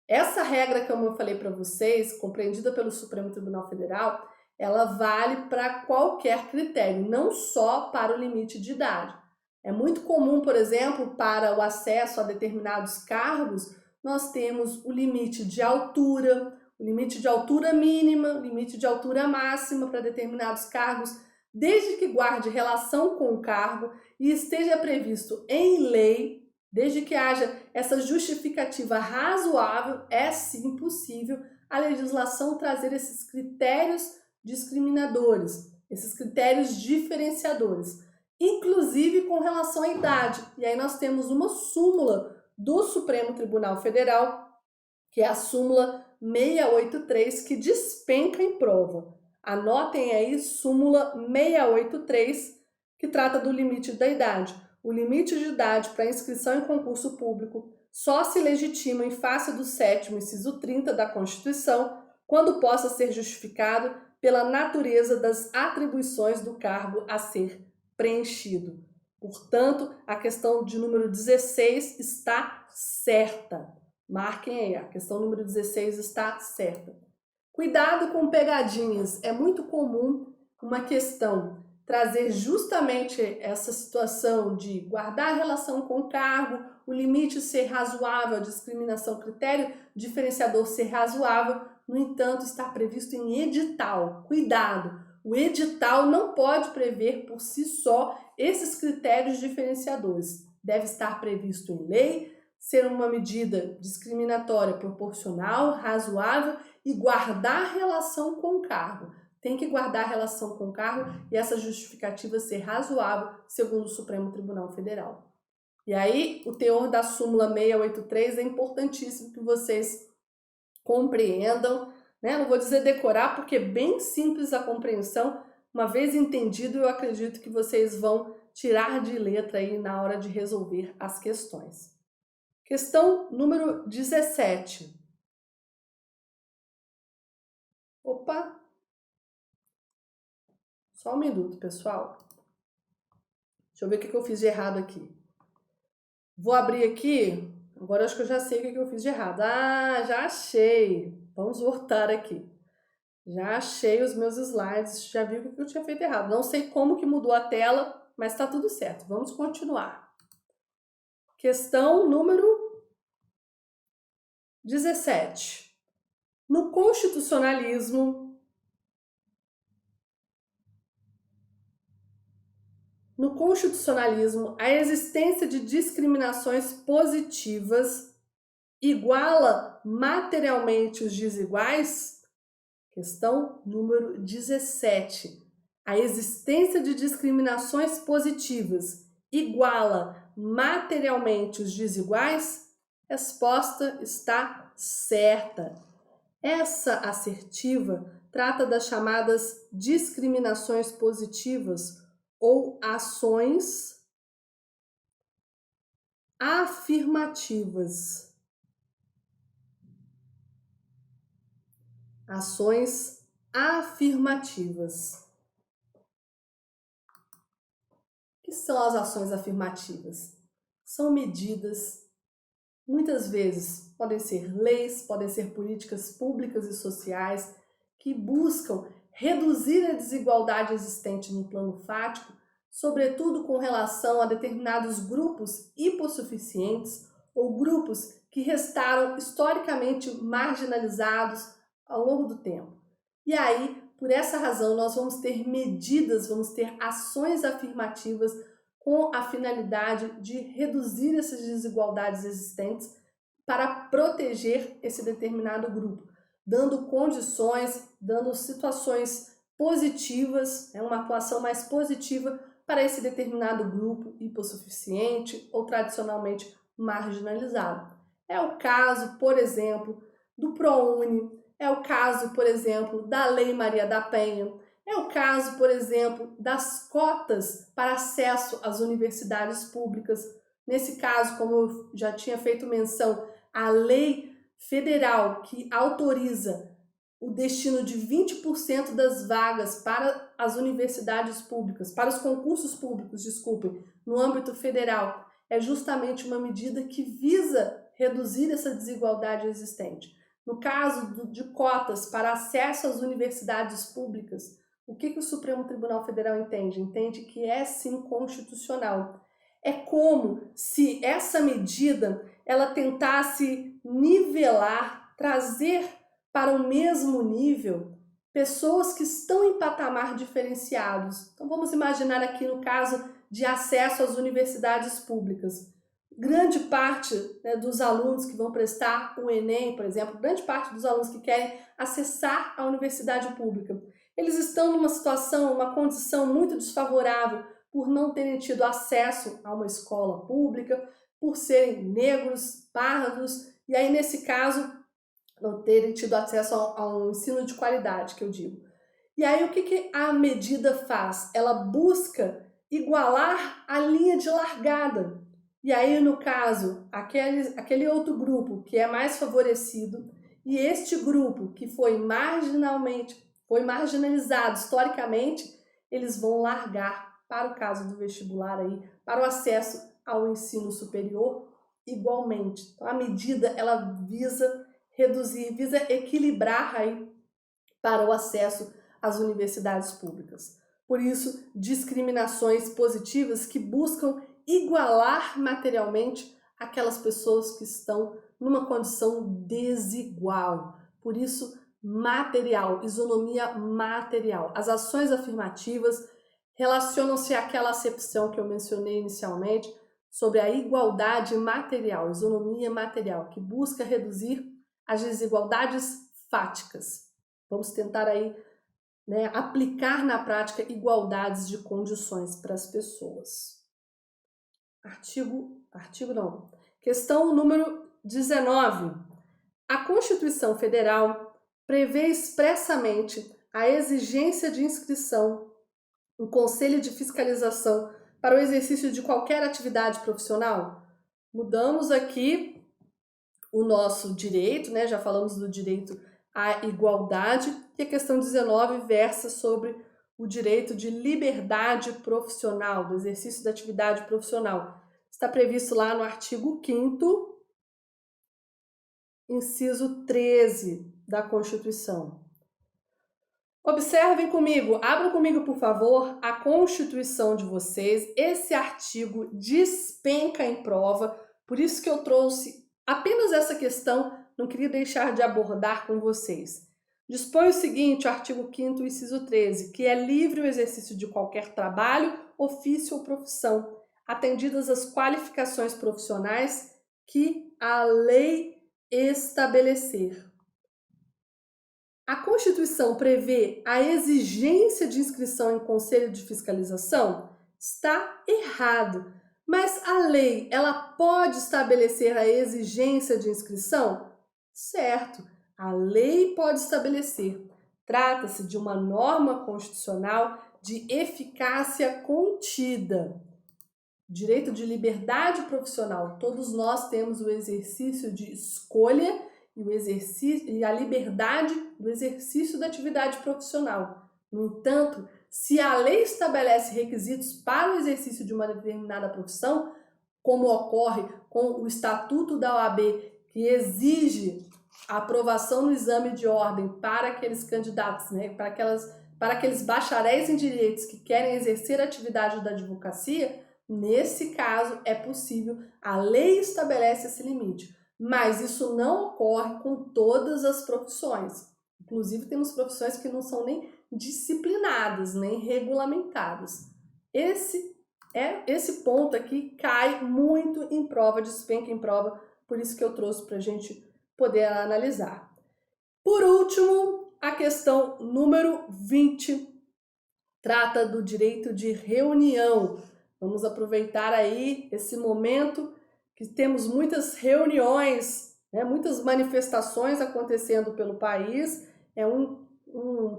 Essa regra, como eu falei para vocês, compreendida pelo Supremo Tribunal Federal, ela vale para qualquer critério, não só para o limite de idade. É muito comum, por exemplo, para o acesso a determinados cargos, nós temos o limite de altura, o limite de altura mínima, o limite de altura máxima para determinados cargos, desde que guarde relação com o cargo e esteja previsto em lei, desde que haja essa justificativa razoável, é sim possível a legislação trazer esses critérios discriminadores, esses critérios diferenciadores, inclusive com relação à idade. E aí nós temos uma súmula do Supremo Tribunal Federal, que é a súmula 683, que despenca em prova. Anotem aí, súmula 683, que trata do limite da idade. O limite de idade para inscrição em concurso público só se legitima em face do 7º, inciso 30 da Constituição, quando possa ser justificado pela natureza das atribuições do cargo a ser preenchido. Portanto, a questão de número 16 está certa. Marquem aí, a questão número 16 está certa. Cuidado com pegadinhas. É muito comum uma questão trazer justamente essa situação de guardar relação com o cargo, o limite ser razoável, a discriminação, critério diferenciador ser razoável, no entanto, está previsto em edital. Cuidado! O edital não pode prever por si só esses critérios diferenciadores. Deve estar previsto em lei, ser uma medida discriminatória, proporcional, razoável e guardar relação com o cargo. Tem que guardar relação com o cargo e essa justificativa ser razoável, segundo o Supremo Tribunal Federal. E aí, o teor da súmula 683 é importantíssimo que vocês compreendam, né? Não vou dizer decorar, porque é bem simples a compreensão. Uma vez entendido, eu acredito que vocês vão tirar de letra aí na hora de resolver as questões. Questão número 17. Opa! Só um minuto, pessoal. Deixa eu ver o que eu fiz de errado aqui. Vou abrir aqui. Agora acho que eu já sei o que eu fiz de errado. Ah, já achei. Vamos voltar aqui. Já achei os meus slides. Já vi o que eu tinha feito errado. Não sei como que mudou a tela, mas está tudo certo. Vamos continuar. Questão número 17. No constitucionalismo, No constitucionalismo, a existência de discriminações positivas iguala materialmente os desiguais? Questão número 17. A existência de discriminações positivas iguala materialmente os desiguais? Resposta está certa. Essa assertiva trata das chamadas discriminações positivas ou ações afirmativas. Ações afirmativas. O que são as ações afirmativas? São medidas, muitas vezes podem ser leis, podem ser políticas públicas e sociais que buscam reduzir a desigualdade existente no plano fático, sobretudo com relação a determinados grupos hipossuficientes ou grupos que restaram historicamente marginalizados ao longo do tempo. E aí, por essa razão, nós vamos ter medidas, vamos ter ações afirmativas com a finalidade de reduzir essas desigualdades existentes para proteger esse determinado grupo, dando condições, dando situações positivas, uma atuação mais positiva para esse determinado grupo hipossuficiente ou tradicionalmente marginalizado. É o caso, por exemplo, do ProUni, é o caso, por exemplo, da Lei Maria da Penha, é o caso, por exemplo, das cotas para acesso às universidades públicas. Nesse caso, como eu já tinha feito menção, a lei federal que autoriza o destino de 20% das vagas para as universidades públicas, para os concursos públicos, desculpem, no âmbito federal, é justamente uma medida que visa reduzir essa desigualdade existente. No caso de cotas para acesso às universidades públicas, o que o Supremo Tribunal Federal entende? Entende que é sim constitucional. É como se essa medida ela tentasse nivelar, trazer para o mesmo nível pessoas que estão em patamar diferenciados. Então vamos imaginar aqui no caso de acesso às universidades públicas. Grande parte dos alunos que vão prestar o Enem, por exemplo, grande parte dos alunos que querem acessar a universidade pública, eles estão numa situação, uma condição muito desfavorável por não terem tido acesso a uma escola pública, por serem negros, pardos, e aí nesse caso não terem tido acesso a um ensino de qualidade, que eu digo. E aí o que a medida faz? Ela busca igualar a linha de largada. E aí, no caso, aquele outro grupo que é mais favorecido e este grupo que foi marginalizado historicamente, eles vão largar para o caso do vestibular aí, para o acesso ao ensino superior igualmente. Então a medida ela visa reduzir, visa equilibrar aí para o acesso às universidades públicas. Por isso, discriminações positivas que buscam igualar materialmente aquelas pessoas que estão numa condição desigual. Por isso, material, isonomia material. As ações afirmativas relacionam-se àquela acepção que eu mencionei inicialmente sobre a igualdade material, isonomia material, que busca reduzir as desigualdades fáticas. Vamos tentar aí, aplicar na prática igualdades de condições para as pessoas. Questão número 19. A Constituição Federal prevê expressamente a exigência de inscrição no Conselho de Fiscalização para o exercício de qualquer atividade profissional? Mudamos aqui o nosso direito, já falamos do direito à igualdade, e a questão 19 versa sobre o direito de liberdade profissional, do exercício da atividade profissional. Está previsto lá no artigo 5º, inciso 13 da Constituição. Observem comigo, abram comigo, por favor, a Constituição de vocês. Esse artigo despenca em prova, por isso que eu trouxe apenas essa questão, não queria deixar de abordar com vocês. Dispõe o seguinte, o artigo 5º, inciso 13, que é livre o exercício de qualquer trabalho ofício ou profissão, atendidas as qualificações profissionais que a lei estabelecer. A Constituição prevê a exigência de inscrição em conselho de fiscalização? Está errado. Mas a lei, ela pode estabelecer a exigência de inscrição? Certo, a lei pode estabelecer. Trata-se de uma norma constitucional de eficácia contida. Direito de liberdade profissional. Todos nós temos o exercício de escolha e a liberdade do exercício da atividade profissional. No entanto, se a lei estabelece requisitos para o exercício de uma determinada profissão, como ocorre com o Estatuto da OAB, que exige a aprovação no exame de ordem para aqueles candidatos, para aqueles bacharéis em direitos que querem exercer a atividade da advocacia, nesse caso é possível, a lei estabelece esse limite. Mas isso não ocorre com todas as profissões. Inclusive, temos profissões que não são nem disciplinadas, nem regulamentadas. Esse ponto aqui cai muito em prova, despenca em prova, por isso que eu trouxe para a gente poder analisar. Por último, a questão número 20 trata do direito de reunião. Vamos aproveitar aí esse momento que temos muitas reuniões, muitas manifestações acontecendo pelo país. É um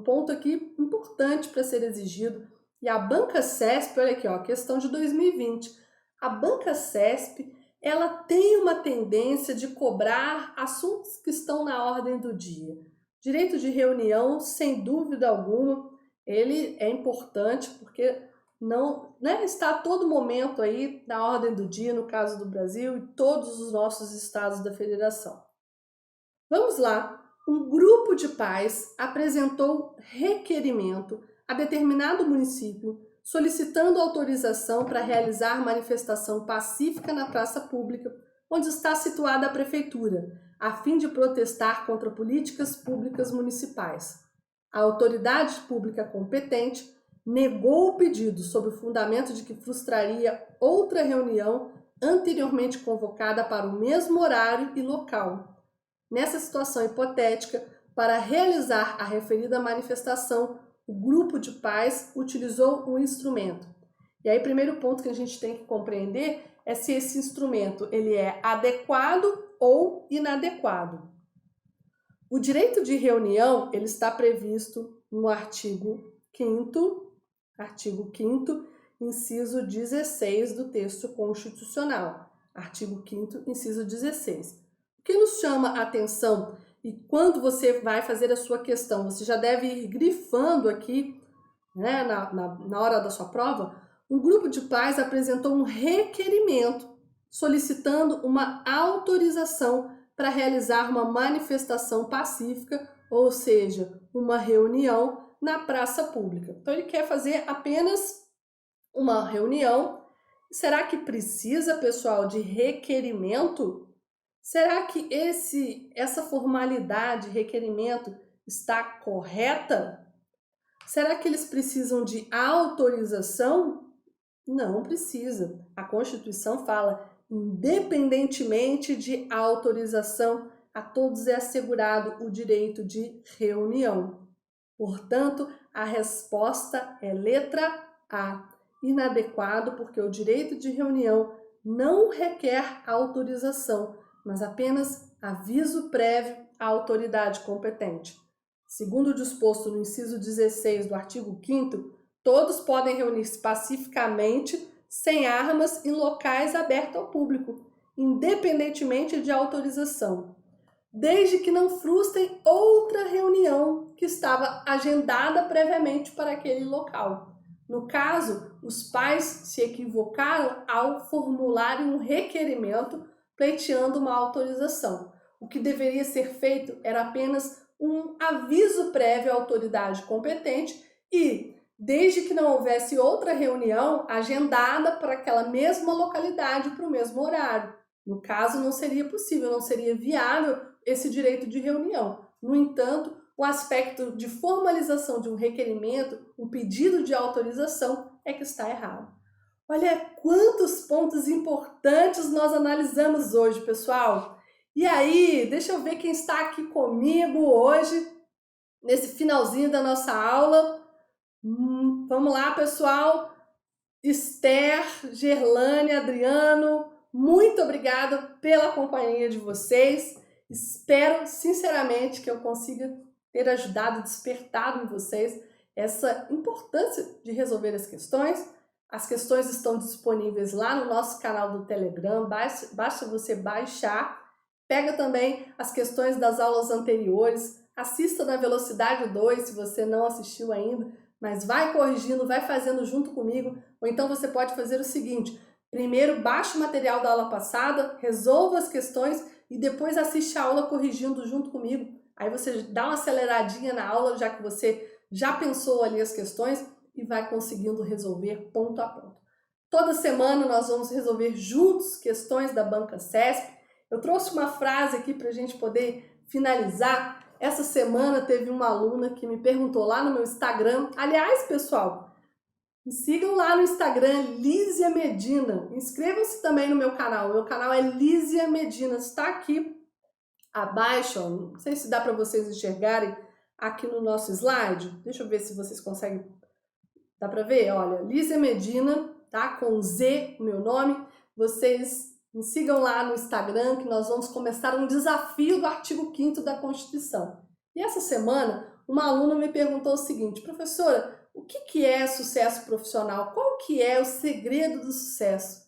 ponto aqui importante para ser exigido. E a Banca CESP, olha aqui, ó, questão de 2020. A Banca CESP, ela tem uma tendência de cobrar assuntos que estão na ordem do dia. Direito de reunião, sem dúvida alguma, ele é importante porque não está a todo momento aí na ordem do dia, no caso do Brasil e todos os nossos estados da federação. Vamos lá. Um grupo de pais apresentou requerimento a determinado município solicitando autorização para realizar manifestação pacífica na praça pública, onde está situada a prefeitura, a fim de protestar contra políticas públicas municipais. A autoridade pública competente negou o pedido sob o fundamento de que frustraria outra reunião anteriormente convocada para o mesmo horário e local. Nessa situação hipotética, para realizar a referida manifestação, o grupo de pais utilizou um instrumento. E aí, primeiro ponto que a gente tem que compreender é se esse instrumento ele é adequado ou inadequado. O direito de reunião ele está previsto no artigo 5º, inciso 16 do texto constitucional. Artigo 5º, inciso 16. O que nos chama a atenção, e quando você vai fazer a sua questão, você já deve ir grifando aqui, na hora da sua prova, um grupo de pais apresentou um requerimento solicitando uma autorização para realizar uma manifestação pacífica, ou seja, uma reunião na praça pública. Então, ele quer fazer apenas uma reunião. Será que precisa, pessoal, de requerimento? Será que essa formalidade, requerimento, está correta? Será que eles precisam de autorização? Não precisa. A Constituição fala, independentemente de autorização, a todos é assegurado o direito de reunião. Portanto, a resposta é letra A, inadequado, porque o direito de reunião não requer autorização, mas apenas aviso prévio à autoridade competente. Segundo o disposto no inciso 16 do artigo 5º, todos podem reunir-se pacificamente, sem armas, em locais abertos ao público, independentemente de autorização, desde que não frustrem outra reunião que estava agendada previamente para aquele local. No caso, os pais se equivocaram ao formularem um requerimento pleiteando uma autorização. O que deveria ser feito era apenas um aviso prévio à autoridade competente e, desde que não houvesse outra reunião agendada para aquela mesma localidade para o mesmo horário. No caso, não seria possível, não seria viável esse direito de reunião. No entanto, o aspecto de formalização de um requerimento, um pedido de autorização, é que está errado. Olha quantos pontos importantes nós analisamos hoje, pessoal. E aí, deixa eu ver quem está aqui comigo hoje, nesse finalzinho da nossa aula. Vamos lá, pessoal. Esther, Gerlane, Adriano, muito obrigada pela companhia de vocês. Espero sinceramente que eu consiga ter ajudado, despertado em vocês essa importância de resolver as questões. As questões estão disponíveis lá no nosso canal do Telegram, basta você baixar. Pega também as questões das aulas anteriores, assista na velocidade 2 se você não assistiu ainda, mas vai corrigindo, vai fazendo junto comigo, ou então você pode fazer o seguinte: primeiro baixa o material da aula passada, resolva as questões e depois assiste a aula corrigindo junto comigo. Aí você dá uma aceleradinha na aula, já que você já pensou ali as questões e vai conseguindo resolver ponto a ponto. Toda semana nós vamos resolver juntos questões da Banca CESP. Eu trouxe uma frase aqui para a gente poder finalizar. Essa semana teve uma aluna que me perguntou lá no meu Instagram. Aliás, pessoal, me sigam lá no Instagram, Lízia Medina. Inscrevam-se também no meu canal. Meu canal é Lízia Medina. Está aqui abaixo, ó. Não sei se dá para vocês enxergarem aqui no nosso slide. Deixa eu ver se vocês conseguem. Dá para ver? Olha, Lízia Medina, tá? Com Z, o meu nome. Vocês me sigam lá no Instagram, que nós vamos começar um desafio do artigo 5º da Constituição. E essa semana, uma aluna me perguntou o seguinte: professora, o que é sucesso profissional? Qual que é o segredo do sucesso?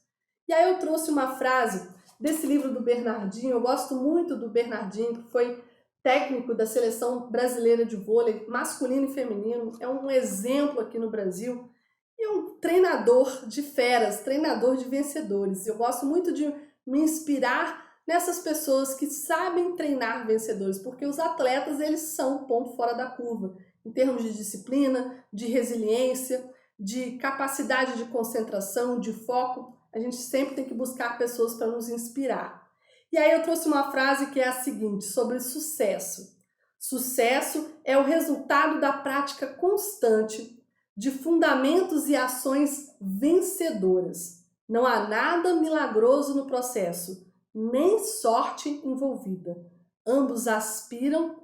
E aí eu trouxe uma frase desse livro do Bernardinho. Eu gosto muito do Bernardinho, que foi técnico da seleção brasileira de vôlei, masculino e feminino. É um exemplo aqui no Brasil. E é um treinador de feras, treinador de vencedores. Eu gosto muito de me inspirar nessas pessoas que sabem treinar vencedores, porque os atletas, eles são o ponto fora da curva, em termos de disciplina, de resiliência, de capacidade de concentração, de foco. A gente sempre tem que buscar pessoas para nos inspirar. E aí eu trouxe uma frase que é a seguinte, sobre sucesso. Sucesso é o resultado da prática constante de fundamentos e ações vencedoras. Não há nada milagroso no processo, nem sorte envolvida. Ambos aspiram,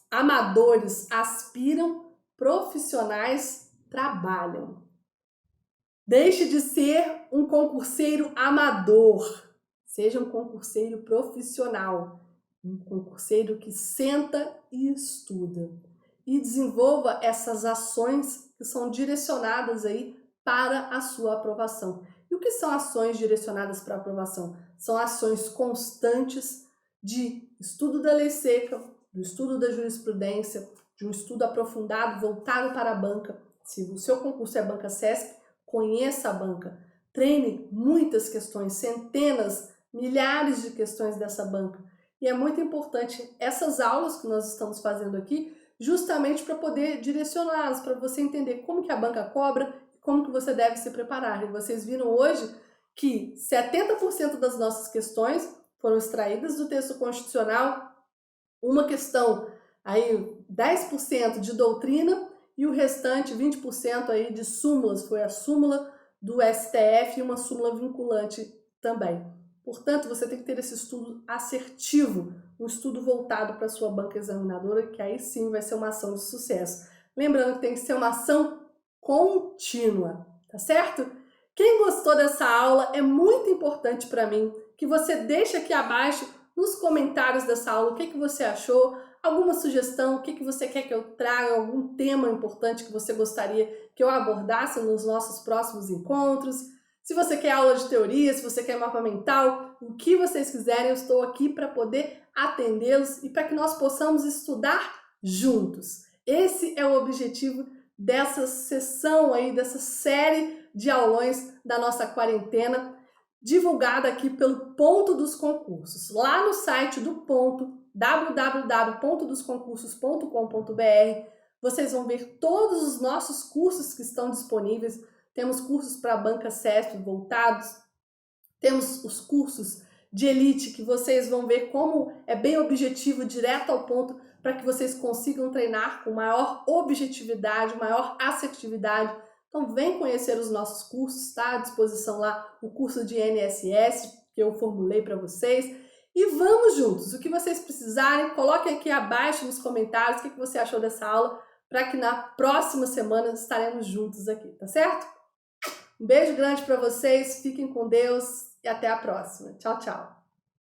amadores aspiram, profissionais trabalham. Deixe de ser um concurseiro amador, seja um concurseiro profissional, um concurseiro que senta e estuda. E desenvolva essas ações que são direcionadas aí para a sua aprovação. E o que são ações direcionadas para a aprovação? São ações constantes de estudo da lei seca, do estudo da jurisprudência, de um estudo aprofundado voltado para a banca. Se o seu concurso é a Banca CESP, conheça a banca, treine muitas questões, centenas, milhares de questões dessa banca. E é muito importante essas aulas que nós estamos fazendo aqui, justamente para poder direcioná-las, para você entender como que a banca cobra e como que você deve se preparar. E vocês viram hoje que 70% das nossas questões foram extraídas do texto constitucional, uma questão aí 10% de doutrina e o restante 20% aí de súmulas, foi a súmula do STF e uma súmula vinculante também. Portanto, você tem que ter esse estudo assertivo, um estudo voltado para a sua banca examinadora, que aí sim vai ser uma ação de sucesso. Lembrando que tem que ser uma ação contínua, tá certo? Quem gostou dessa aula, é muito importante para mim que você deixe aqui abaixo nos comentários dessa aula o que você achou, alguma sugestão, o que você quer que eu traga, algum tema importante que você gostaria que eu abordasse nos nossos próximos encontros. Se você quer aula de teoria, se você quer mapa mental, o que vocês quiserem, eu estou aqui para poder atendê-los e para que nós possamos estudar juntos. Esse é o objetivo dessa sessão aí, dessa série de aulões da nossa quarentena, divulgada aqui pelo Ponto dos Concursos. Lá no site do Ponto, www.dosconcursos.com.br, vocês vão ver todos os nossos cursos que estão disponíveis. Temos cursos para a Banca CESP voltados, temos os cursos de elite que vocês vão ver como é bem objetivo, direto ao ponto, para que vocês consigam treinar com maior objetividade, maior assertividade. Então vem conhecer os nossos cursos, tá à disposição lá o curso de NSS que eu formulei para vocês. E vamos juntos, o que vocês precisarem, coloquem aqui abaixo nos comentários o que você achou dessa aula, para que na próxima semana estaremos juntos aqui, tá certo? Um beijo grande para vocês, fiquem com Deus e até a próxima. Tchau, tchau!